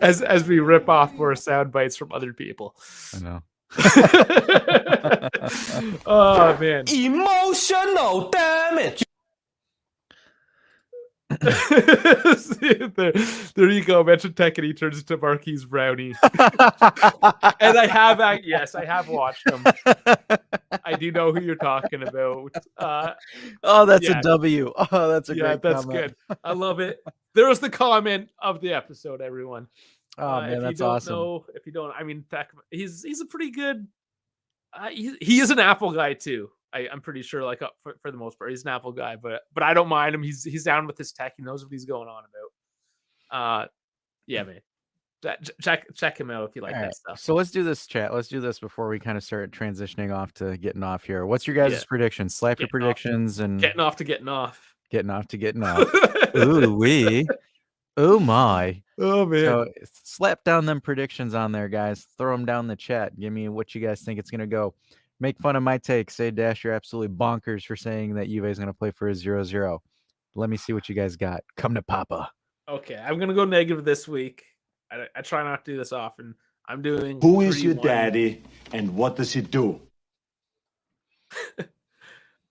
Speaker 1: as we rip off more sound bites from other people.
Speaker 3: I know.
Speaker 1: Oh man.
Speaker 2: Emotional damage.
Speaker 1: there you go. Mention Tekken, he turns into Marquise Brownie. And I have watched them. I do know who you're talking about.
Speaker 3: Oh, that's
Speaker 1: yeah.
Speaker 3: a W. Oh, that's a great
Speaker 1: that's
Speaker 3: comment.
Speaker 1: good. I love it. There was the comment of the episode, everyone.
Speaker 3: Oh man,
Speaker 1: if you
Speaker 3: that's
Speaker 1: don't
Speaker 3: awesome.
Speaker 1: know, if you don't, I mean, he's a pretty good. He is an Apple guy too. I'm pretty sure, like for the most part, he's an Apple guy. But I don't mind him. He's down with his tech. He knows what he's going on about. Yeah, man. Check him out if you like that stuff.
Speaker 3: So let's do this, chat. Let's do this before we kind of start transitioning off to getting off here. What's your guys' predictions? Slap your predictions and
Speaker 1: getting off to getting off.
Speaker 3: Getting off to getting off. Ooh wee. Oh my.
Speaker 1: Oh man.
Speaker 3: So slap down them predictions on there, guys. Throw them down in the chat. Give me what you guys think it's gonna go. Make fun of my take. Say, Dash, you're absolutely bonkers for saying that Juve is gonna play for a 0-0. Let me see what you guys got. Come to Papa.
Speaker 1: Okay, I'm gonna go negative this week. I try not to do this often. I'm doing.
Speaker 4: Who is your daddy and what does he do?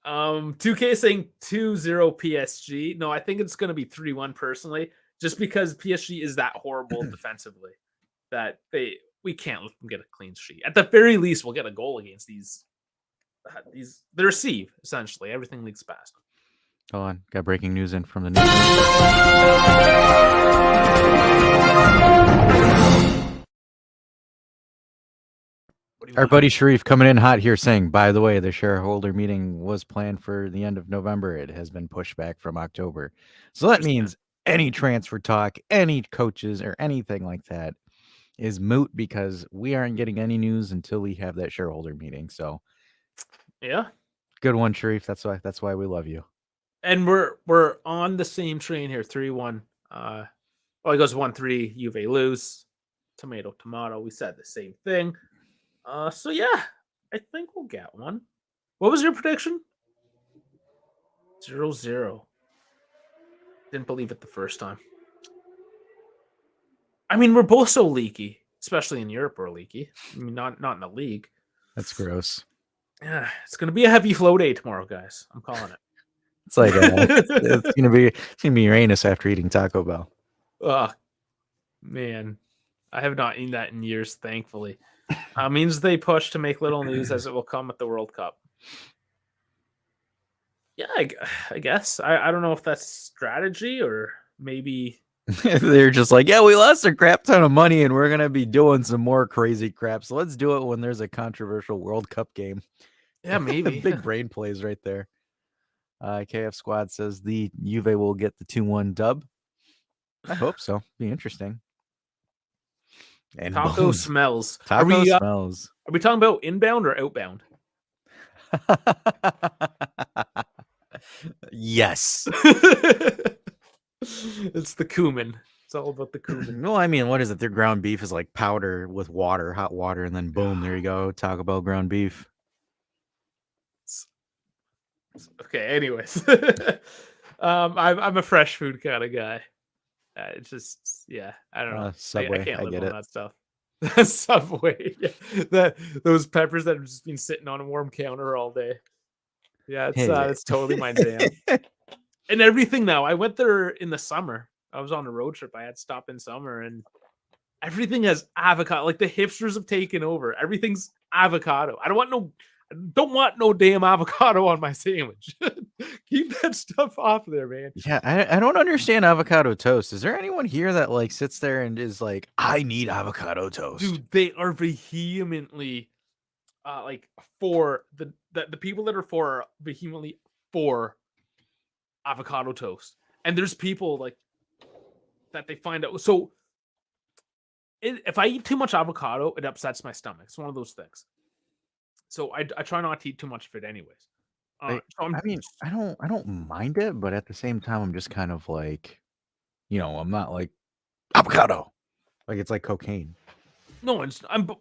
Speaker 1: 2K saying 2-0 PSG. No, I think it's going to be 3-1 personally, just because PSG is that horrible defensively that we can't let them get a clean sheet. At the very least, we'll get a goal against these. They receive essentially everything leaks past.
Speaker 3: Hold on, got breaking news in from the news. Our buddy Sharif coming in hot here saying, by the way, the shareholder meeting was planned for the end of November. It has been pushed back from October. So that means any transfer talk, any coaches or anything like that is moot because we aren't getting any news until we have that shareholder meeting. So
Speaker 1: yeah.
Speaker 3: Good one, Sharif. That's why we love you.
Speaker 1: And we're on the same train here, 3-1. Well, it goes 1-3, Juve lose. Tomato. We said the same thing. So yeah, I think we'll get one. What was your prediction? 0-0. Didn't believe it the first time. I mean, we're both so leaky, especially in Europe. We're leaky. I mean, not in the league.
Speaker 3: That's gross.
Speaker 1: Yeah, it's gonna be a heavy flow day tomorrow, guys. I'm calling it.
Speaker 3: It's like it's gonna be Uranus after eating Taco Bell.
Speaker 1: Oh man, I have not eaten that in years, thankfully. Means they push to make little news as it will come at the World Cup. Yeah, I guess. I don't know if that's strategy or maybe
Speaker 3: they're just like, yeah, we lost a crap ton of money and we're gonna be doing some more crazy crap. So let's do it when there's a controversial World Cup game.
Speaker 1: Yeah, maybe.
Speaker 3: Big brain plays right there. KF Squad says the Juve will get the 2-1 dub. I hope so. Be interesting. And
Speaker 1: taco smells.
Speaker 3: Taco smells.
Speaker 1: Are we talking about inbound or outbound?
Speaker 3: Yes.
Speaker 1: It's the cumin. It's all about the cumin.
Speaker 3: No, I mean, what is it? Their ground beef is like powder with water, hot water, and then boom, there you go. Taco Bell ground beef.
Speaker 1: Okay, anyways. I'm a fresh food kind of guy. It's just, yeah, I don't know.
Speaker 3: Subway,
Speaker 1: I can't live
Speaker 3: get
Speaker 1: on
Speaker 3: it.
Speaker 1: that stuff. Subway, yeah. Those peppers that have just been sitting on a warm counter all day. Yeah, it's totally my jam. And everything now. I went there in the summer. I was on a road trip. I had to stop in summer, and everything has avocado. Like the hipsters have taken over. Everything's avocado. I don't want no damn avocado on my sandwich. Keep that stuff off there, man.
Speaker 3: Yeah, I don't understand avocado toast. Is there anyone here that like sits there and is like, I need avocado toast?
Speaker 1: Dude, they are vehemently like for the people that are for are vehemently for avocado toast. And there's people like that they find out. So if I eat too much avocado, it upsets my stomach. It's one of those things. So I try not to eat too much of it anyways. So
Speaker 3: I mean, I don't mind it, but at the same time, I'm just kind of like, I'm not like avocado. Like it's like cocaine.
Speaker 1: no,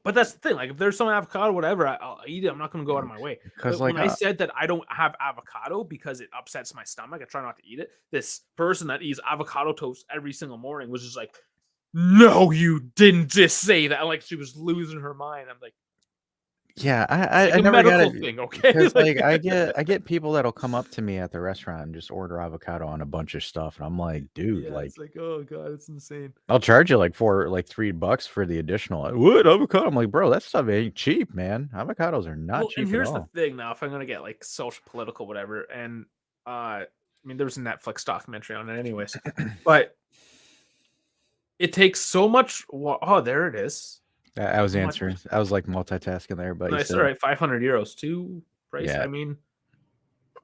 Speaker 1: but that's the thing. Like, if there's some avocado, whatever, I'll eat it. I'm not going to go out of my way.
Speaker 3: Because
Speaker 1: But when
Speaker 3: like
Speaker 1: I said that I don't have avocado because it upsets my stomach, I try not to eat it. This person that eats avocado toast every single morning was just like, "No, you didn't just say that." Like she was losing her mind. I'm like,
Speaker 3: yeah,
Speaker 1: like
Speaker 3: I
Speaker 1: a
Speaker 3: never got
Speaker 1: medical
Speaker 3: it
Speaker 1: thing, okay?
Speaker 3: because
Speaker 1: Like,
Speaker 3: like I get people that'll come up to me at the restaurant and just order avocado on a bunch of stuff, and I'm like, dude,
Speaker 1: yeah,
Speaker 3: like
Speaker 1: it's like, oh god, it's insane.
Speaker 3: I'll charge you like $3 for the additional. What avocado? I'm like, bro, that stuff ain't cheap, man. Avocados are not
Speaker 1: Well, and
Speaker 3: cheap at
Speaker 1: here's the
Speaker 3: all.
Speaker 1: thing now, if I'm gonna get like social political, whatever, and I mean there was a Netflix documentary on it anyways, but it takes so much oh, there it is.
Speaker 3: I was
Speaker 1: So much
Speaker 3: answering. I was like multitasking there, but you
Speaker 1: nice.
Speaker 3: said,
Speaker 1: All right, 500 euros too. Price.
Speaker 3: yeah,
Speaker 1: I mean,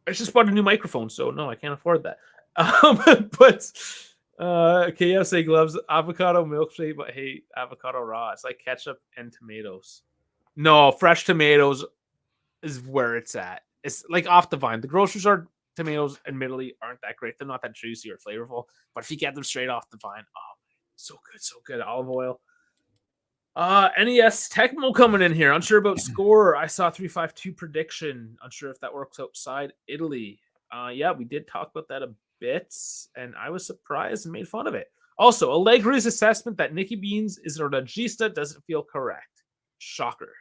Speaker 1: I just bought a new microphone, so no, I can't afford that. But KFC gloves, avocado milkshake, but hate avocado raw. It's like ketchup and tomatoes. No, fresh tomatoes is where it's at. It's like off the vine. The grocery store tomatoes, admittedly, aren't that great. They're not that juicy or flavorful. But if you get them straight off the vine, oh, so good, so good. Olive oil. NES Tecmo coming in here. Unsure about score. I saw 352 prediction. Unsure if that works outside Italy. Yeah, we did talk about that a bit, and I was surprised and made fun of it. Also, Allegri's assessment that Nicky Beans is a regista doesn't feel correct. Shocker.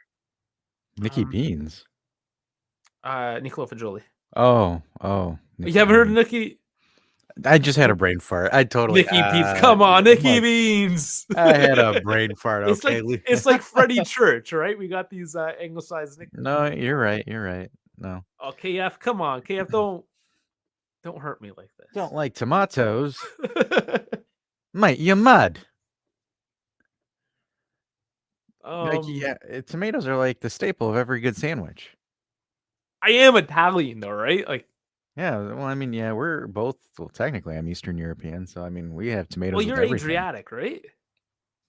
Speaker 3: Nicky Beans.
Speaker 1: Niccolo Fagioli.
Speaker 3: Oh,
Speaker 1: You haven't heard of Nicky?
Speaker 3: I just had a brain fart. I totally.
Speaker 1: Nicky Beans. Come on, Nicky
Speaker 3: like,
Speaker 1: Beans.
Speaker 3: I had a brain fart.
Speaker 1: It's
Speaker 3: Okay,
Speaker 1: like it's like Freddie Church, right? We got these anglicized nicknames.
Speaker 3: no, you're right. You're right. No,
Speaker 1: Oh, KF, come on, KF, don't hurt me like this.
Speaker 3: don't like tomatoes, mate. You're mad. Like, yeah, tomatoes are like the staple of every good sandwich.
Speaker 1: I am Italian though, right? Like,
Speaker 3: Yeah, well, I mean, yeah, we're both. Well, technically, I'm Eastern European, so I mean, we have tomatoes
Speaker 1: well,
Speaker 3: with
Speaker 1: you're
Speaker 3: everything,
Speaker 1: Adriatic, right?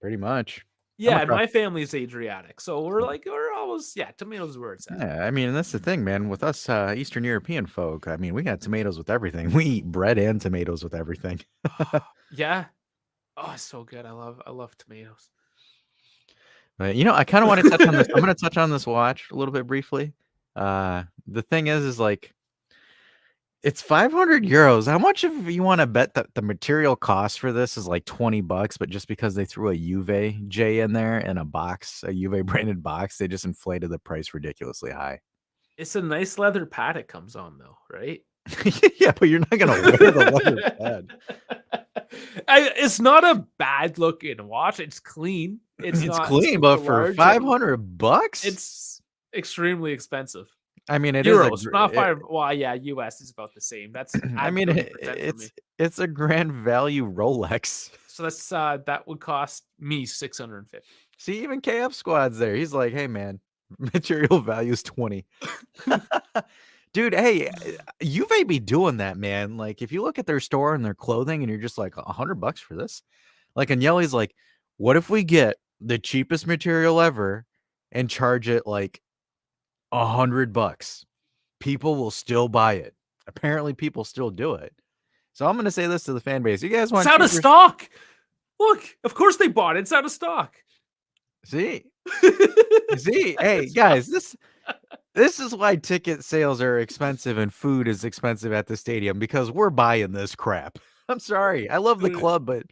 Speaker 3: pretty much. I'm
Speaker 1: Yeah, and
Speaker 3: across.
Speaker 1: my family's Adriatic, so we're almost tomatoes is where it's at.
Speaker 3: Yeah, I mean, and that's the thing, man. With us Eastern European folk, I mean, we got tomatoes with everything. We eat bread and tomatoes with everything.
Speaker 1: Yeah. Oh, it's so good. I love tomatoes.
Speaker 3: But I kind of want to touch on this. I'm going to touch on this watch a little bit briefly. The thing is like, it's 500 euros. How much of you want to bet that the material cost for this is like $20, but just because they threw a Juve J in there in a box, a Juve branded box, they just inflated the price ridiculously high.
Speaker 1: It's a nice leather pad it comes on though, right?
Speaker 3: Yeah, but you're not going to wear the leather pad.
Speaker 1: It's not a bad looking watch. It's clean. It's
Speaker 3: clean, but for $500,
Speaker 1: it's extremely expensive.
Speaker 3: I mean, it
Speaker 1: Euros,
Speaker 3: is
Speaker 1: not five. Well, yeah, US is about the same. That's
Speaker 3: I mean, it's a grand value Rolex.
Speaker 1: So that's that would cost me 650.
Speaker 3: See, even KF Squad's there. He's like, hey man, material value is 20. Dude, hey, Juve be doing that, man. Like, if you look at their store and their clothing, and you're just like $100 for this. Like, Agnelli's like, what if we get the cheapest material ever and charge it like $100? People will still buy it. Apparently, people still do it. So I'm gonna say this to the fan base: you guys want?
Speaker 1: It's out of stock. Look, of course they bought it. It's out of stock.
Speaker 3: See, hey guys, this is why ticket sales are expensive and food is expensive at the stadium, because we're buying this crap. I'm sorry, I love the club, but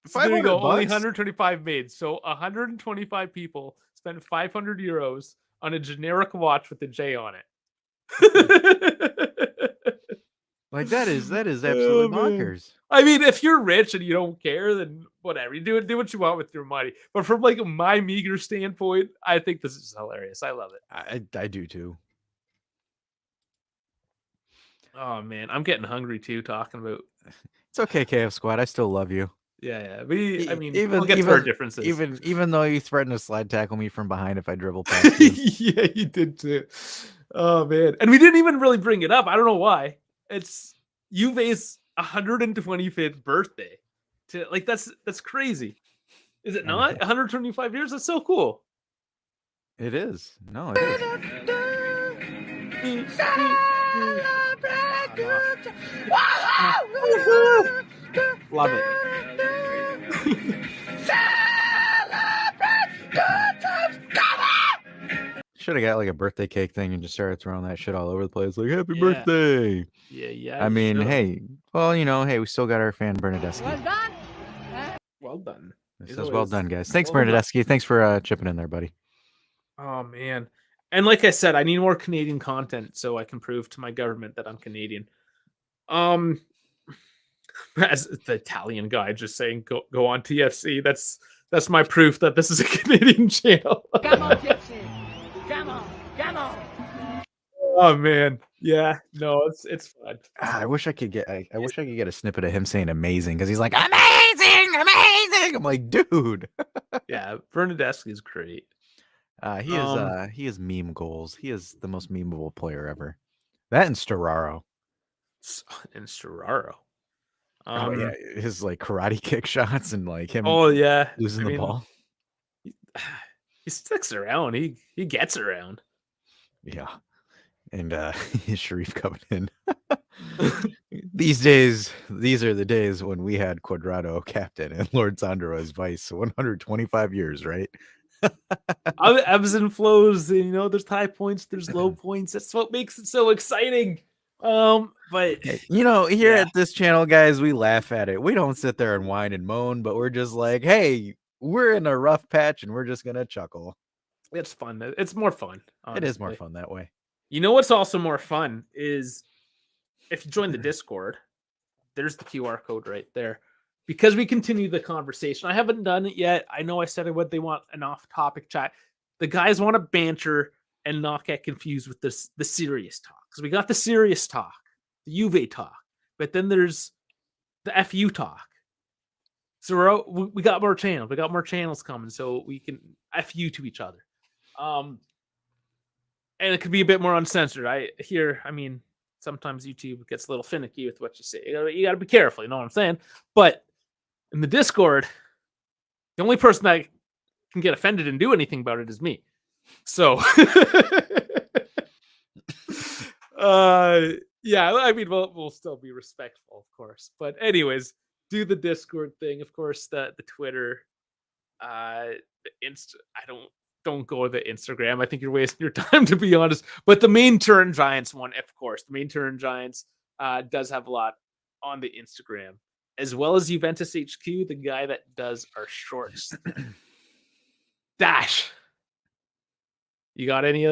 Speaker 1: so there you go. Only 125 made. So 125 people spent 500 euros on a generic watch with a J on it.
Speaker 3: Like that is absolutely bonkers.
Speaker 1: I mean, if you're rich and you don't care, then whatever. You do what you want with your money. But from like my meager standpoint, I think this is hilarious. I love it.
Speaker 3: I do too.
Speaker 1: Oh man, I'm getting hungry too talking about.
Speaker 3: It's okay, KF Squad. I still love you.
Speaker 1: Yeah. I mean,
Speaker 3: we'll
Speaker 1: get to our differences.
Speaker 3: Even though you threatened to slide tackle me from behind if I dribble past you.
Speaker 1: Yeah, you did too. Oh man, and we didn't even really bring it up. I don't know why. It's Juve's 125th birthday. That's crazy. Is it not? 125 years? That's so cool.
Speaker 3: It is. No, it is.
Speaker 1: Love it.
Speaker 3: Should have got like a birthday cake thing and just started throwing that shit all over the place. Like, happy
Speaker 1: Yeah.
Speaker 3: birthday.
Speaker 1: Yeah.
Speaker 3: I
Speaker 1: you
Speaker 3: mean,
Speaker 1: should've.
Speaker 3: hey, well, hey, we still got our fan Bernadeschi.
Speaker 1: Well done.
Speaker 3: It
Speaker 1: He's
Speaker 3: says, well
Speaker 1: always
Speaker 3: done, guys. Thanks,
Speaker 1: well done.
Speaker 3: Bernadeschi. Thanks for chipping in there, buddy.
Speaker 1: Oh man. And like I said, I need more Canadian content so I can prove to my government that I'm Canadian. As the Italian guy just saying go on TFC. That's my proof that this is a Canadian channel.
Speaker 2: Come on, Gypsy. Come on.
Speaker 3: Oh man,
Speaker 1: yeah, no, it's fun.
Speaker 3: I wish I could get. I wish I could get a snippet of him saying amazing because he's like amazing. I'm like, dude.
Speaker 1: Yeah, Bernadeschi is great.
Speaker 3: He is meme goals. He is the most memeable player ever. That and Storaro.
Speaker 1: And Serraro.
Speaker 3: Oh yeah, his like karate kick shots and like him.
Speaker 1: Oh yeah,
Speaker 3: losing the ball.
Speaker 1: He sticks around. He gets around.
Speaker 3: Yeah, and Sharif coming in. These are the days when we had Cuadrado captain and Lord Sandro as vice. 125 years, right?
Speaker 1: Ebbs and flows. There's high points, there's low points. That's what makes it so exciting. But
Speaker 3: here at this channel, guys, we laugh at it. We don't sit there and whine and moan, but we're just like, hey, we're in a rough patch and we're just gonna chuckle.
Speaker 1: It's fun. It's more fun. Honestly.
Speaker 3: It is more fun that way.
Speaker 1: You know what's also more fun is if you join the Discord, there's the QR code right there. Because we continue the conversation. I haven't done it yet. I know I said what they want an off-topic chat. The guys want to banter and not get confused with the serious talk. Because we got the serious talk, the Juve talk, but then there's the FU talk. So we got more channels. We got more channels coming, so we can FU to each other. And it could be a bit more uncensored. Sometimes YouTube gets a little finicky with what you say. You got to be careful. You know what I'm saying? But in the Discord, the only person that can get offended and do anything about it is me. So, we'll still be respectful, of course. But anyways, do the Discord thing. Of course, the Twitter, the Insta. Don't go to the Instagram. I think you're wasting your time, to be honest. But the Main Turn Giants one, of course. The Main Turn Giants does have a lot on the Instagram, as well as Juventus HQ, the guy that does our shorts. Dash. You got any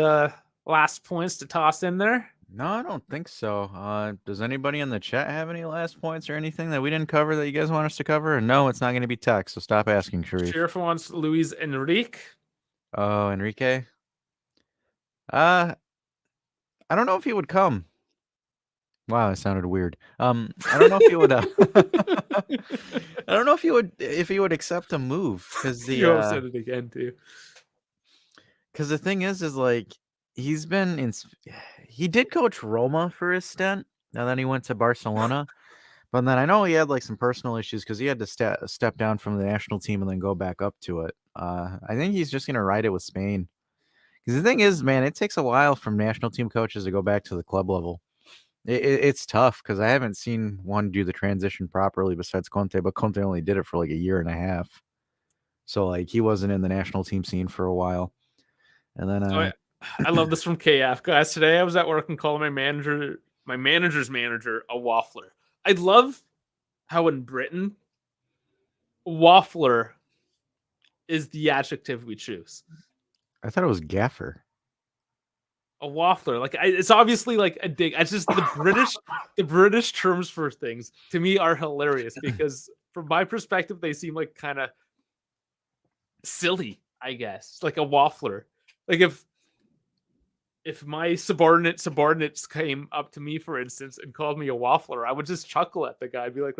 Speaker 1: last points to toss in there?
Speaker 3: No, I don't think so. Does anybody in the chat have any last points or anything that we didn't cover that you guys want us to cover? And no, it's not going to be text, so stop asking, Sharif.
Speaker 1: Sheriff wants Luis Enrique.
Speaker 3: Oh, Enrique. I don't know if he would come. Wow, that sounded weird. I don't know if he would. I don't know if he would accept a move because
Speaker 1: You said it again too.
Speaker 3: Because the thing is like he did coach Roma for his stint, and then he went to Barcelona. But then I know he had like some personal issues because he had to step down from the national team and then go back up to it. I think he's just gonna ride it with Spain. Because the thing is, man, it takes a while from national team coaches to go back to the club level. It's tough because I haven't seen one do the transition properly besides Conte, but Conte only did it for like a year and a half. So like he wasn't in the national team scene for a while. And then
Speaker 1: I love this from KF. Guys, today I was at work and called my manager's manager a waffler. I love how in Britain, waffler is the adjective we choose.
Speaker 3: I thought it was gaffer.
Speaker 1: A waffler, it's obviously like a dig. It's just the British terms for things to me are hilarious because from my perspective, they seem like kind of silly, I guess. Like a waffler. Like if my subordinates came up to me, for instance, and called me a waffler, I would just chuckle at the guy and be like,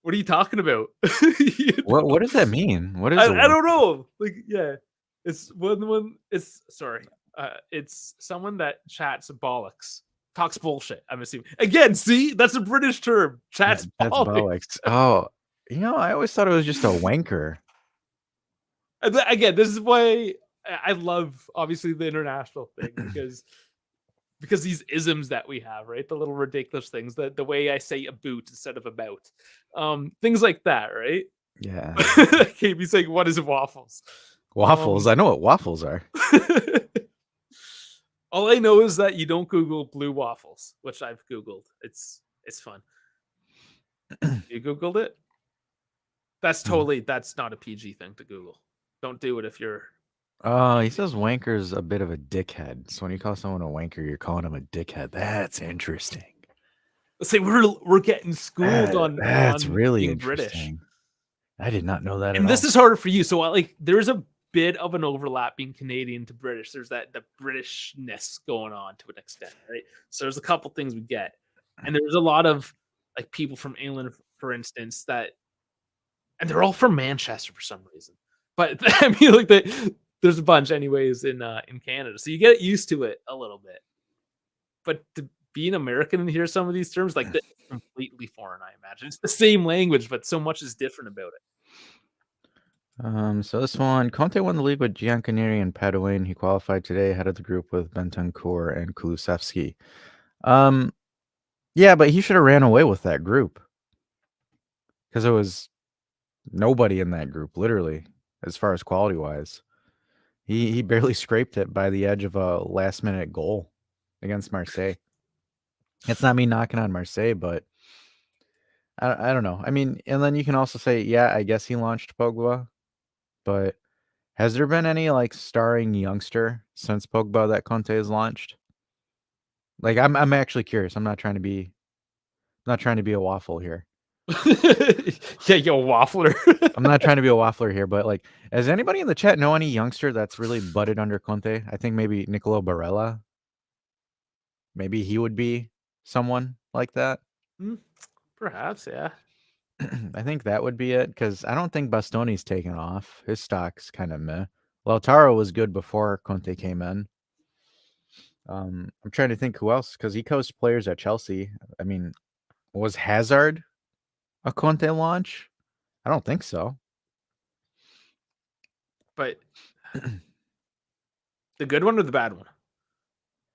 Speaker 1: what are you talking about?
Speaker 3: What does that mean? What is
Speaker 1: I don't know. It's it's someone that chats bollocks, talks bullshit, I'm assuming. Again, see, that's a British term. Chats bollocks.
Speaker 3: Oh, I always thought it was just a wanker.
Speaker 1: Again, this is why I love obviously the international thing because because these isms that we have, right? The little ridiculous things, the way I say a boot instead of about, things like that, right?
Speaker 3: Yeah.
Speaker 1: KB's saying, "What is waffles?"
Speaker 3: Waffles. I know what waffles are.
Speaker 1: All I know is that you don't Google blue waffles, which I've Googled. It's fun. You Googled it? That's not a PG thing to Google. Don't do it if you're.
Speaker 3: He says wanker's a bit of a dickhead. So when you call someone a wanker, you're calling him a dickhead. That's interesting.
Speaker 1: Let's say we're getting schooled
Speaker 3: That's
Speaker 1: on
Speaker 3: really
Speaker 1: being
Speaker 3: interesting.
Speaker 1: British.
Speaker 3: I did not know that
Speaker 1: And
Speaker 3: at
Speaker 1: this
Speaker 3: all.
Speaker 1: is harder for you. So like there's a bit of an overlap being Canadian to British. There's the Britishness going on to an extent, right? So there's a couple things we get. And there's a lot of like people from England, for instance, and they're all from Manchester for some reason. But I mean, like there's a bunch anyways in Canada. So you get used to it a little bit. But to be an American and hear some of these terms, like that's completely foreign, I imagine. It's the same language, but so much is different about it.
Speaker 3: So this one, Conte won the league with Giancaneri and Padoin. He qualified today, head of the group with Bentancur and Kulusevski. Yeah, but he should have ran away with that group because it was nobody in that group, literally, as far as quality wise. He barely scraped it by the edge of a last minute goal against Marseille. It's not me knocking on Marseille, but I don't know. I mean, and then you can also say, yeah, I guess he launched Pogba, but has there been any like starring youngster since Pogba that Conte has launched? Like, I'm actually curious. I'm not trying to be a waffle here.
Speaker 1: Yeah, yo, waffler.
Speaker 3: I'm not trying to be a waffler here, but like, does anybody in the chat know any youngster that's really butted under Conte? I think maybe Nicolo Barella. Maybe he would be someone like that.
Speaker 1: Perhaps, yeah.
Speaker 3: I think that would be it because I don't think Bastoni's taken off. His stock's kind of meh. Lautaro was good before Conte came in. I'm trying to think who else because he coached players at Chelsea. I mean, was Hazard a Conte launch? I don't think so.
Speaker 1: But the good one or the bad one?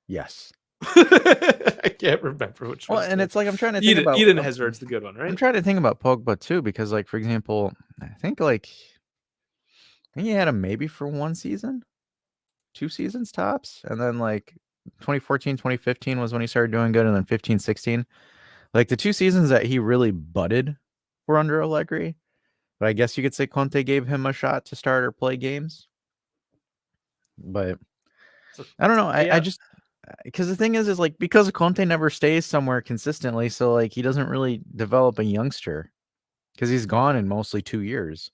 Speaker 3: Yes.
Speaker 1: I can't remember which one.
Speaker 3: Well, and it's like I'm trying to think about
Speaker 1: Eden Hazard's the good one, right?
Speaker 3: I'm trying to think about Pogba too because, like, for example, I think he had him maybe for 1 season, 2 seasons tops, and then like 2014, 2015 was when he started doing good, and then 15, 16. Like the 2 seasons that he really budded were under Allegri. But I guess you could say Conte gave him a shot to start or play games. But I don't know. I just because the thing is like because Conte never stays somewhere consistently, so like he doesn't really develop a youngster because he's gone in mostly 2 years.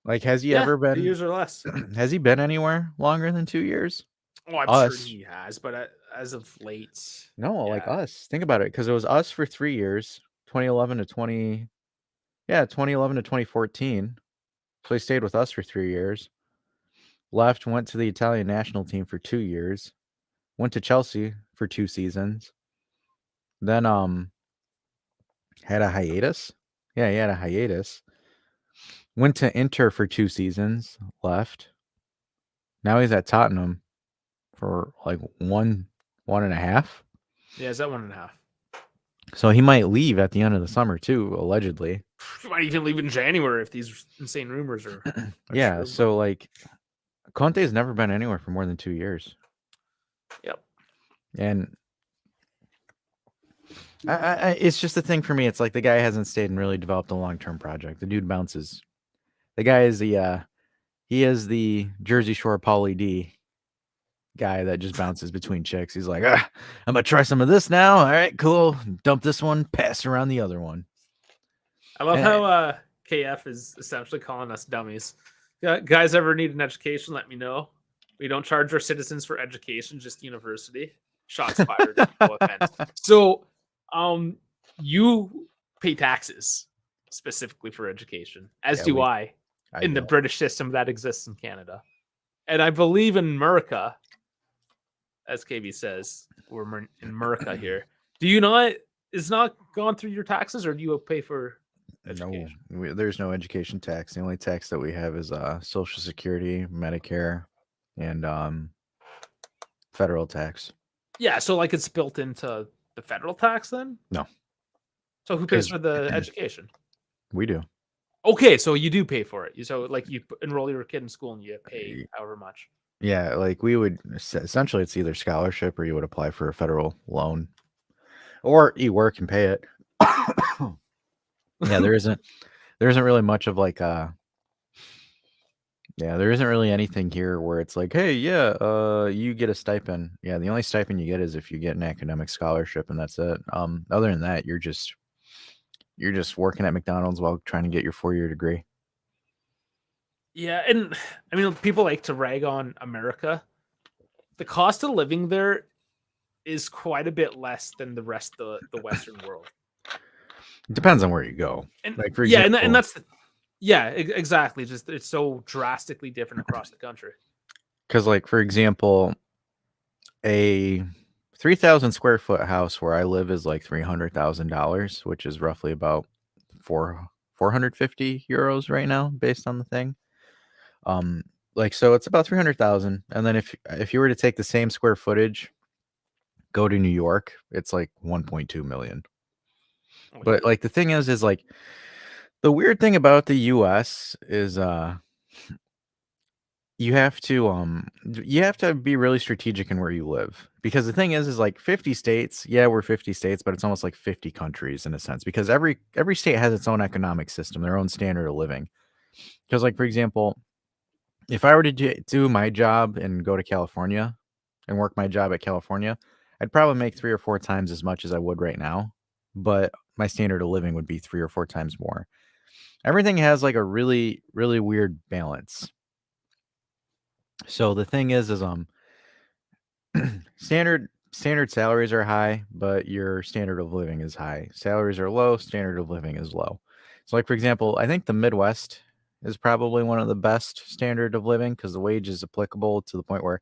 Speaker 3: Like, has he ever
Speaker 1: 2
Speaker 3: been?
Speaker 1: years or less?
Speaker 3: Has he been anywhere longer than 2 years?
Speaker 1: Oh, I'm
Speaker 3: Us.
Speaker 1: sure he has, but as of late,
Speaker 3: No, like
Speaker 1: yeah.
Speaker 3: us. Think about it, because it was us for 3 years, 2011 to 2014. So he stayed with us for 3 years. Left, went to the Italian national team for 2 years. Went to Chelsea for 2 seasons. Then had a hiatus. Yeah, he had a hiatus. Went to Inter for 2 seasons. Left. Now he's at Tottenham for like one and a half.
Speaker 1: Yeah, is that 1.5?
Speaker 3: So he might leave at the end of the summer too, allegedly.
Speaker 1: He might even leave in January if these insane rumors are.
Speaker 3: Yeah,
Speaker 1: true,
Speaker 3: so like Conte's never been anywhere for more than 2 years.
Speaker 1: Yep.
Speaker 3: And I it's just a thing for me. It's like the guy hasn't stayed and really developed a long-term project. The dude bounces. The guy is he is the Jersey Shore Pauly D guy that just bounces between chicks. He's like, I'm gonna try some of this now. All right, cool. Dump this one, pass around the other one.
Speaker 1: I love how KF is essentially calling us dummies. Guys ever need an education, let me know. We don't charge our citizens for education, just university. Shots fired. No offense. So you pay taxes specifically for education, as
Speaker 3: Yeah,
Speaker 1: do I in the
Speaker 3: don't.
Speaker 1: British system that exists in Canada. And I believe in America, as KB says, we're in America here. Do you not, it's not gone through your taxes, or do you pay for education?
Speaker 3: No, there's no education tax. The only tax that we have is Social Security, Medicare, and federal tax.
Speaker 1: Yeah, so like it's built into the federal tax then?
Speaker 3: No.
Speaker 1: So who pays
Speaker 3: 'Cause-
Speaker 1: for the education?
Speaker 3: We do.
Speaker 1: Okay, so you do pay for it. So like you enroll your kid in school and you pay however much.
Speaker 3: Yeah, like we would essentially, it's either scholarship or you would apply for a federal loan, or you work and pay it. Yeah, there isn't really much of like yeah, there isn't really anything here where it's like, hey, yeah, you get a stipend. Yeah, the only stipend you get is if you get an academic scholarship, and that's it. Other than that, you're just working at McDonald's while trying to get your 4-year degree.
Speaker 1: Yeah, and I mean people like to rag on America. The cost of living there is quite a bit less than the rest of the Western world.
Speaker 3: It depends on where you go.
Speaker 1: And
Speaker 3: Like for
Speaker 1: yeah,
Speaker 3: example,
Speaker 1: and that's exactly. Just it's so drastically different across the country.
Speaker 3: because like for example, a 3,000 square foot house where I live is like $300,000, which is roughly about 450 euros right now, based on the thing. Like so, it's about 300,000, and then if you were to take the same square footage, go to New York, it's like 1.2 million. But like the thing is like the weird thing about the U.S. is you have to be really strategic in where you live, because the thing is like 50 states, yeah, we're 50 states, but it's almost like 50 countries in a sense, because every state has its own economic system, their own standard of living. Because like for example, if I were to do my job and go to California and work my job at California, I'd probably make 3 or 4 times as much as I would right now, but my standard of living would be 3 or 4 times more. Everything has like a really, really weird balance. So the thing is standard salaries are high, but your standard of living is high. Salaries are low, standard of living is low. So like for example, I think the Midwest is probably one of the best standard of living, because the wage is applicable to the point where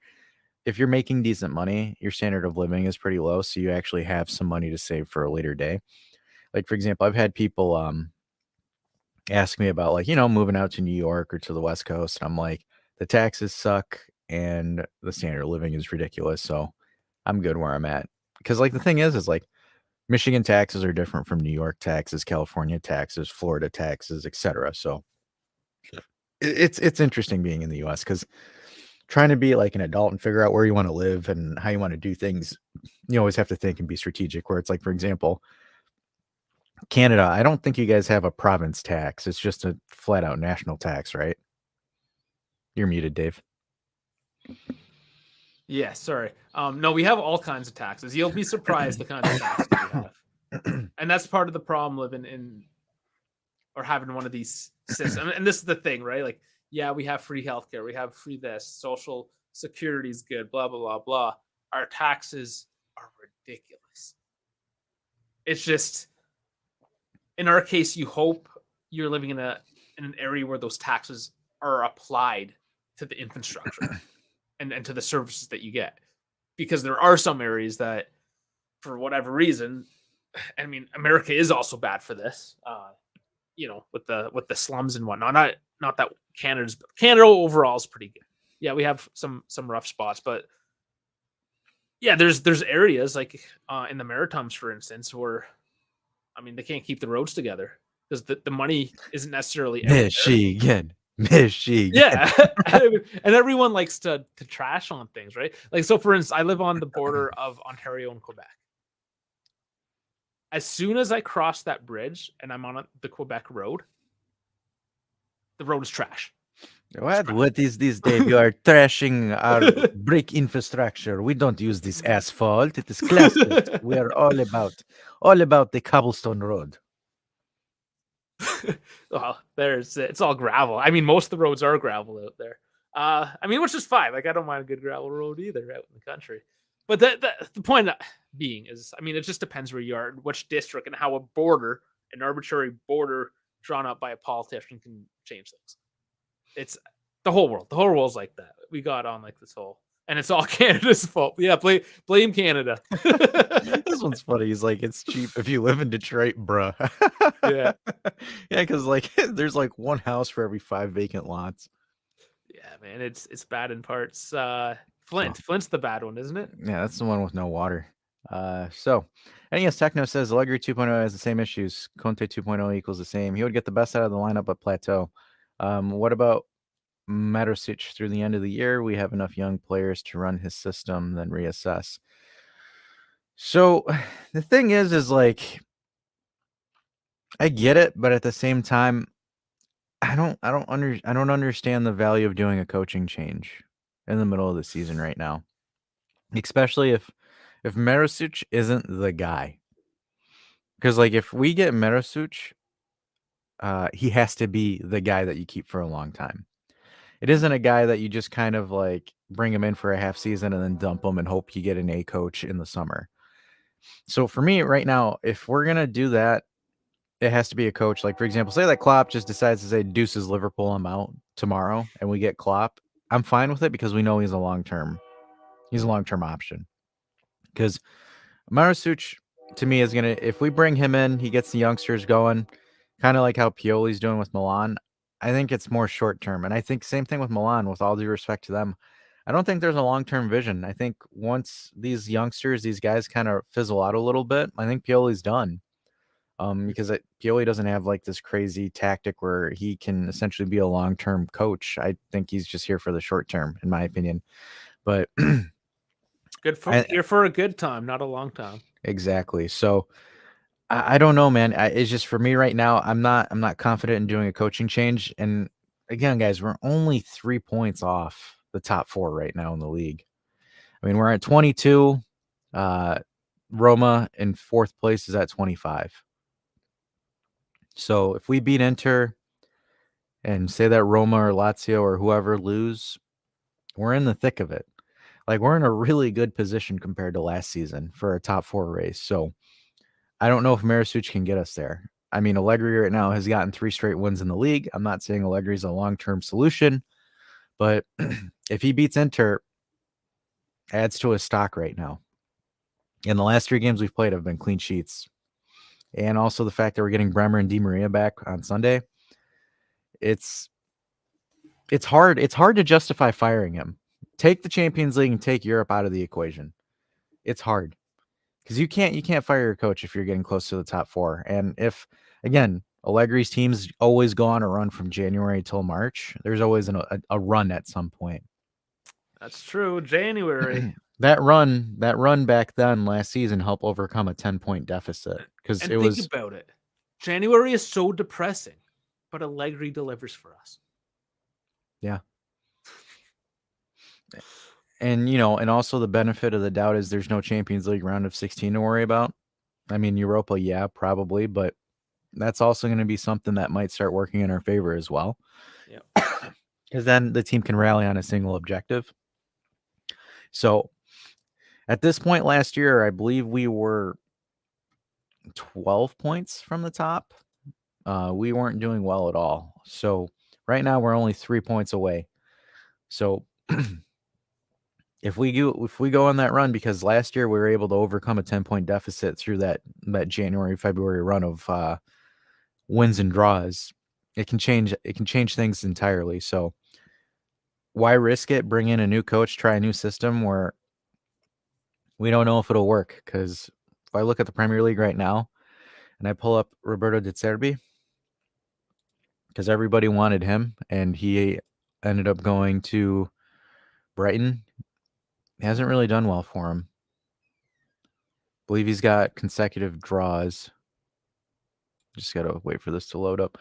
Speaker 3: if you're making decent money, your standard of living is pretty low, so you actually have some money to save for a later day. Like for example, I've had people ask me about like, moving out to New York or to the West Coast, and I'm like, the taxes suck and the standard of living is ridiculous, so I'm good where I'm at. Because like the thing is like Michigan taxes are different from New York taxes, California taxes, Florida taxes, etc. So it's interesting being in the US, because trying to be like an adult and figure out where you want to live and how you want to do things, you always have to think and be strategic. Where it's like, for example, Canada, I don't think you guys have a province tax. It's just a flat out national tax, right? You're muted, Dave.
Speaker 1: Yeah, sorry. No, we have all kinds of taxes. You'll be surprised the kinds of taxes we have. And that's part of the problem living in or having one of these systems. And this is the thing, right? Like, yeah, we have free healthcare, we have free this, social security is good, blah, blah, blah, blah. Our taxes are ridiculous. It's just, in our case, you hope you're living in an area where those taxes are applied to the infrastructure and to the services that you get. Because there are some areas that, for whatever reason, I mean, America is also bad for this. With the slums and whatnot. Not that Canada overall is pretty good. Yeah, we have some rough spots, but yeah, there's areas like in the Maritimes, for instance, where I mean they can't keep the roads together because the money isn't necessarily
Speaker 3: Michigan.
Speaker 1: Yeah, and everyone likes to trash on things, right? Like, so for instance, I live on the border of Ontario and Quebec. As soon as I cross that bridge and I'm on the Quebec road, the road is trash.
Speaker 3: What is this, Dave? You are trashing our brick infrastructure. We don't use this asphalt. It is classic. We are all about the cobblestone road.
Speaker 1: Well, it's all gravel. I mean, most of the roads are gravel out there. I mean, which is fine. Like, I don't mind a good gravel road either out in the country. But the point being is, I mean, it just depends where you are, which district, and how an arbitrary border drawn up by a politician can change things. It's the whole world. The whole world's like that. We got on like this whole, and it's all Canada's fault. Yeah, blame Canada.
Speaker 3: This one's funny. He's like, it's cheap if you live in Detroit, bruh.
Speaker 1: Yeah.
Speaker 3: Yeah, because like there's like one house for every 5 vacant lots.
Speaker 1: Yeah, man, it's bad in parts. Flint's the bad one, isn't it?
Speaker 3: Yeah, that's the one with no water. So NES Techno says Allegri 2.0 has the same issues. Conte 2.0 equals the same. He would get the best out of the lineup at plateau. What about Matosic through the end of the year? We have enough young players to run his system, then reassess. So the thing is like, I get it, but at the same time, I don't understand the value of doing a coaching change in the middle of the season right now, especially if Matosic isn't the guy. Because like if we get Matosic, he has to be the guy that you keep for a long time. It isn't a guy that you just kind of like bring him in for a half season and then dump him and hope you get an A coach in the summer. So for me right now, if we're gonna do that, it has to be a coach. Like for example, say that Klopp just decides to say deuces Liverpool, I'm out tomorrow, and we get Klopp. I'm fine with it because we know he's a long term option. Because Marasuch to me is gonna, if we bring him in, he gets the youngsters going, kind of like how Pioli's doing with Milan. I think it's more short term, and I think same thing with Milan. With all due respect to them, I don't think there's a long term vision. I think once these youngsters, these guys kind of fizzle out a little bit, I think Pioli's done. Because Pioli doesn't have like this crazy tactic where he can essentially be a long term coach. I think he's just here for the short term, in my opinion. But
Speaker 1: Here for a good time, not a long time.
Speaker 3: exactly. So I don't know, man. It's just for me right now. I'm not confident in doing a coaching change. And again, guys, we're only 3 points off the top 4 right now in the league. I mean, we're at 22. Roma in 4th place is at 25. So if we beat Inter and say that Roma or Lazio or whoever lose, we're in the thick of it. Like we're in a really good position compared to last season for a top 4 race. So I don't know if Marasuch can get us there. I mean, Allegri right now has gotten 3 straight wins in the league. I'm not saying Allegri's a long-term solution, but if he beats Inter, adds to his stock right now. And the last 3 games we've played have been clean sheets. And also the fact that we're getting Bremer and Di Maria back on Sunday. It's hard to justify firing him. Take the Champions League and take Europe out of the equation. It's hard. Because you can't fire your coach if you're getting close to the top 4. And if, again, Allegri's teams always go on a run from January till March, there's always a run at some point.
Speaker 1: That's true. January.
Speaker 3: That run back then last season helped overcome a 10-point deficit. Because it was.
Speaker 1: Think about it. January is so depressing, but Allegri delivers for us.
Speaker 3: Yeah. And, and also the benefit of the doubt is there's no Champions League round of 16 to worry about. I mean, Europa, yeah, probably, but that's also going to be something that might start working in our favor as well.
Speaker 1: Yeah.
Speaker 3: Because then the team can rally on a single objective. So at this point last year, I believe we were 12 points from the top. We weren't doing well at all. So right now we're only 3 points away. So if we go on that run, because last year we were able to overcome a 10-point deficit through that January, February run of wins and draws, it can change things entirely. So why risk it? Bring in a new coach, try a new system where we don't know if it'll work. Because if I look at the Premier League right now and I pull up Roberto De Zerbi, because everybody wanted him and he ended up going to Brighton. Hasn't really done well for him. Believe he's got consecutive draws. Just got to wait for this to load up.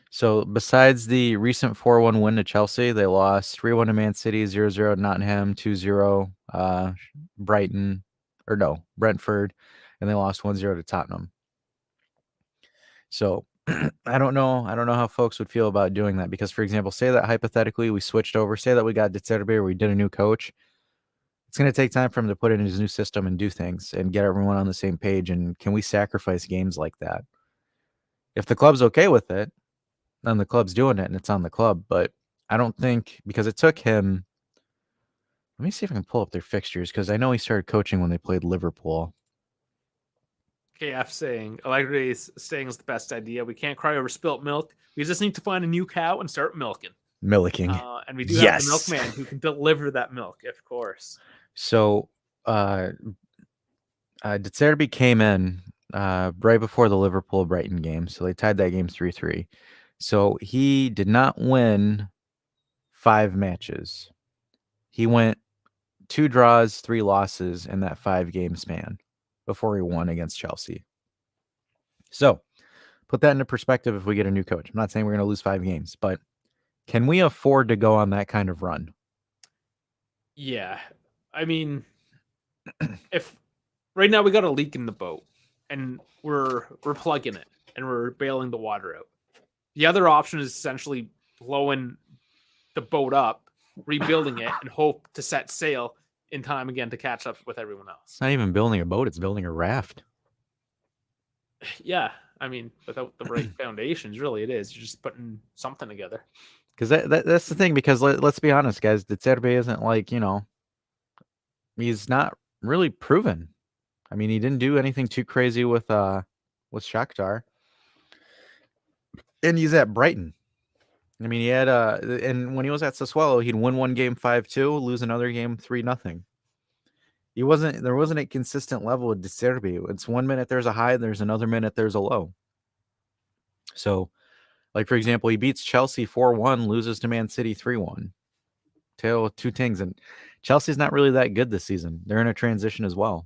Speaker 3: So besides the recent 4-1 win to Chelsea, they lost 3-1 to Man City, 0-0 Nottingham, 2-0 Brentford, and they lost 1-0 to Tottenham. So I don't know how folks would feel about doing that, because, for example, say that hypothetically we switched over, say that we got De Zerbi or we did a new coach. It's going to take time for him to put in his new system and do things and get everyone on the same page. And can we sacrifice games like that? If the club's okay with it, then the club's doing it and it's on the club. But I don't think, because it took him. Let me see if I can pull up their fixtures, because I know he started coaching when they played Liverpool.
Speaker 1: KF saying Allegri is saying is the best idea. We can't cry over spilt milk. We just need to find a new cow and start milking.
Speaker 3: Milking.
Speaker 1: And we do have the
Speaker 3: Yes.
Speaker 1: milkman who can deliver that milk, of course.
Speaker 3: So, De Zerbi came in right before the Liverpool-Brighton game, so they tied that game 3-3. So he did not win 5 matches. He went 2 draws, 3 losses in that 5-game span before he won against Chelsea. So put that into perspective if we get a new coach. I'm not saying we're going to lose 5 games, but can we afford to go on that kind of run?
Speaker 1: Yeah. I mean, if right now we got a leak in the boat and we're plugging it and we're bailing the water out. The other option is essentially blowing the boat up, rebuilding it, and hope to set sail in time again to catch up with everyone else.
Speaker 3: It's not even building a boat, it's building a raft.
Speaker 1: Yeah. I mean, without the right foundations, really it is. You're just putting something together.
Speaker 3: Because that's the thing, because let's be honest, guys, De Zerbi isn't like, he's not really proven. I mean, he didn't do anything too crazy with Shakhtar. And he's at Brighton. I mean, he had and when he was at Sassuolo, he'd win one game 5-2, lose another game 3-0. There wasn't a consistent level with De Zerbi. It's 1 minute there's a high, there's another minute there's a low. So, like for example, he beats Chelsea 4-1, loses to Man City 3-1. Two things, and Chelsea's not really that good this season. They're in a transition as well.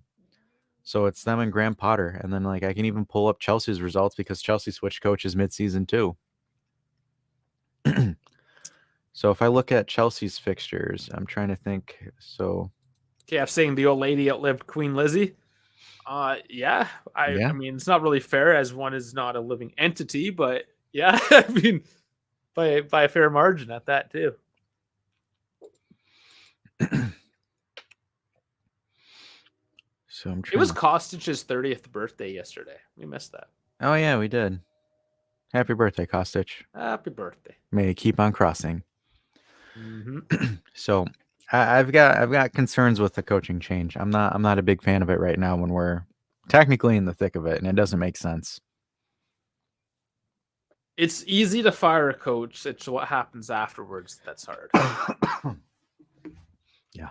Speaker 3: So it's them and Graham Potter. And then I can even pull up Chelsea's results because Chelsea switched coaches mid-season too. So if I look at Chelsea's fixtures, I'm trying to think. So
Speaker 1: Okay, I'm saying the old lady outlived Queen Lizzie. Yeah. I mean, it's not really fair as one is not a living entity, but yeah, I mean, by a fair margin at that too.
Speaker 3: So I'm trying.
Speaker 1: It was Kostich's 30th birthday yesterday. We missed that.
Speaker 3: Oh yeah, we did. Happy birthday, Kostic.
Speaker 1: Happy birthday.
Speaker 3: May it keep on crossing.
Speaker 1: Mm-hmm.
Speaker 3: So I've got concerns with the coaching change. I'm not a big fan of it right now when we're technically in the thick of it, and it doesn't make sense.
Speaker 1: It's easy to fire a coach. It's what happens afterwards that's hard.
Speaker 3: Yeah.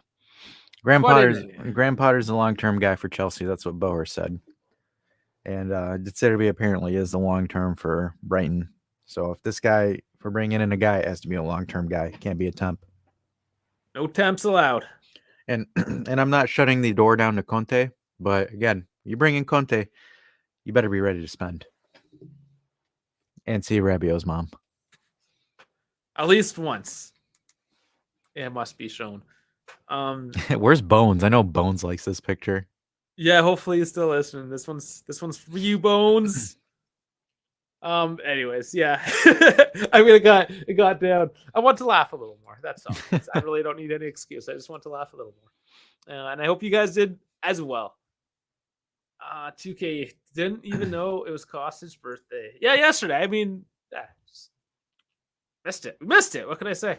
Speaker 3: Graham Potter's the long-term guy for Chelsea. That's what Bauer said. And De Zerbi apparently is the long-term for Brighton. So if we're bringing in a guy, it has to be a long-term guy. It can't be a temp.
Speaker 1: No temps allowed.
Speaker 3: And I'm not shutting the door down to Conte, but again, you bring in Conte, you better be ready to spend. And see Rabiot's mom.
Speaker 1: At least once. It must be shown.
Speaker 3: Where's Bones? I know Bones likes this picture.
Speaker 1: Yeah, hopefully he's still listening. This one's for you, Bones. Anyways, yeah. I mean, it got down. I want to laugh a little more. That's all. I really don't need any excuse. I just want to laugh a little more. And I hope you guys did as well. 2K didn't even know it was Costin's birthday. Yeah, yesterday. I mean, missed it. We missed it. What can I say?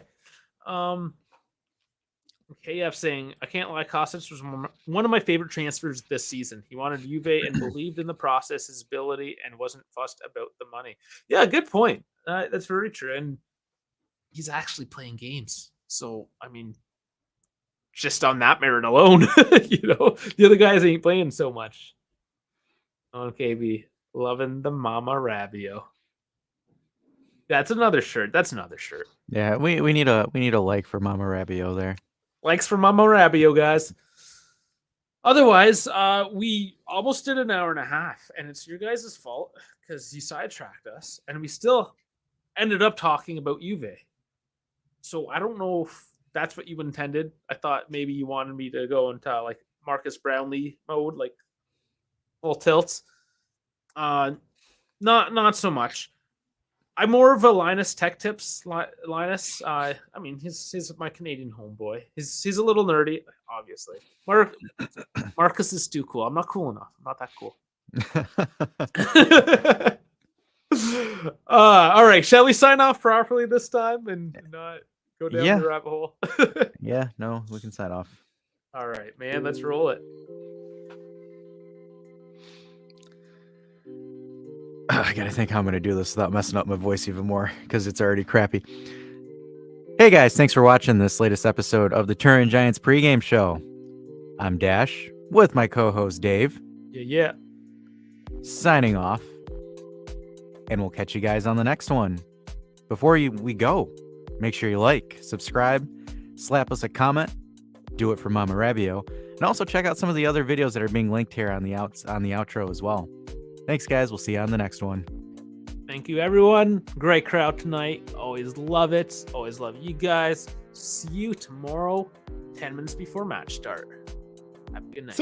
Speaker 1: KF saying, I can't lie, Kostic was one of my favorite transfers this season. He wanted Juve and believed in the process, his ability, and wasn't fussed about the money. Yeah, good point. That's very true. And he's actually playing games. So, I mean, just on that merit alone, the other guys ain't playing so much. Okay, be loving the Mama Rabio. That's another shirt.
Speaker 3: Yeah, we need a like for Mama Rabiot there.
Speaker 1: Likes for Mama Rabio, guys. Otherwise, we almost did an hour and a half, and it's your guys' fault because you sidetracked us, and we still ended up talking about Juve. So I don't know if that's what you intended. I thought maybe you wanted me to go into like Marcus Brownlee mode, like little tilts. Not so much. I'm more of a Linus Tech Tips. Linus, I mean, he's my Canadian homeboy. He's a little nerdy, obviously. Marcus is too cool. I'm not cool enough. I'm not that cool. All right. Shall we sign off properly this time and not go down the rabbit hole?
Speaker 3: Yeah, no, we can sign off.
Speaker 1: All right, man. Let's roll it.
Speaker 3: I gotta think how I'm gonna do this without messing up my voice even more because it's already crappy. Hey guys, thanks for watching this latest episode of the Turin Giants pregame show. I'm Dash with my co-host Dave,
Speaker 1: Yeah.
Speaker 3: signing off, and we'll catch you guys on the next one. Before we go, make sure you like, subscribe, slap us a comment, do it for Mama Rabio, and also check out some of the other videos that are being linked here on the outro as well. Thanks guys, we'll see you on the next one.
Speaker 1: Thank you, everyone. Great crowd tonight. Always love it. Always love you guys. See you tomorrow, 10 minutes before match start. Have a good night.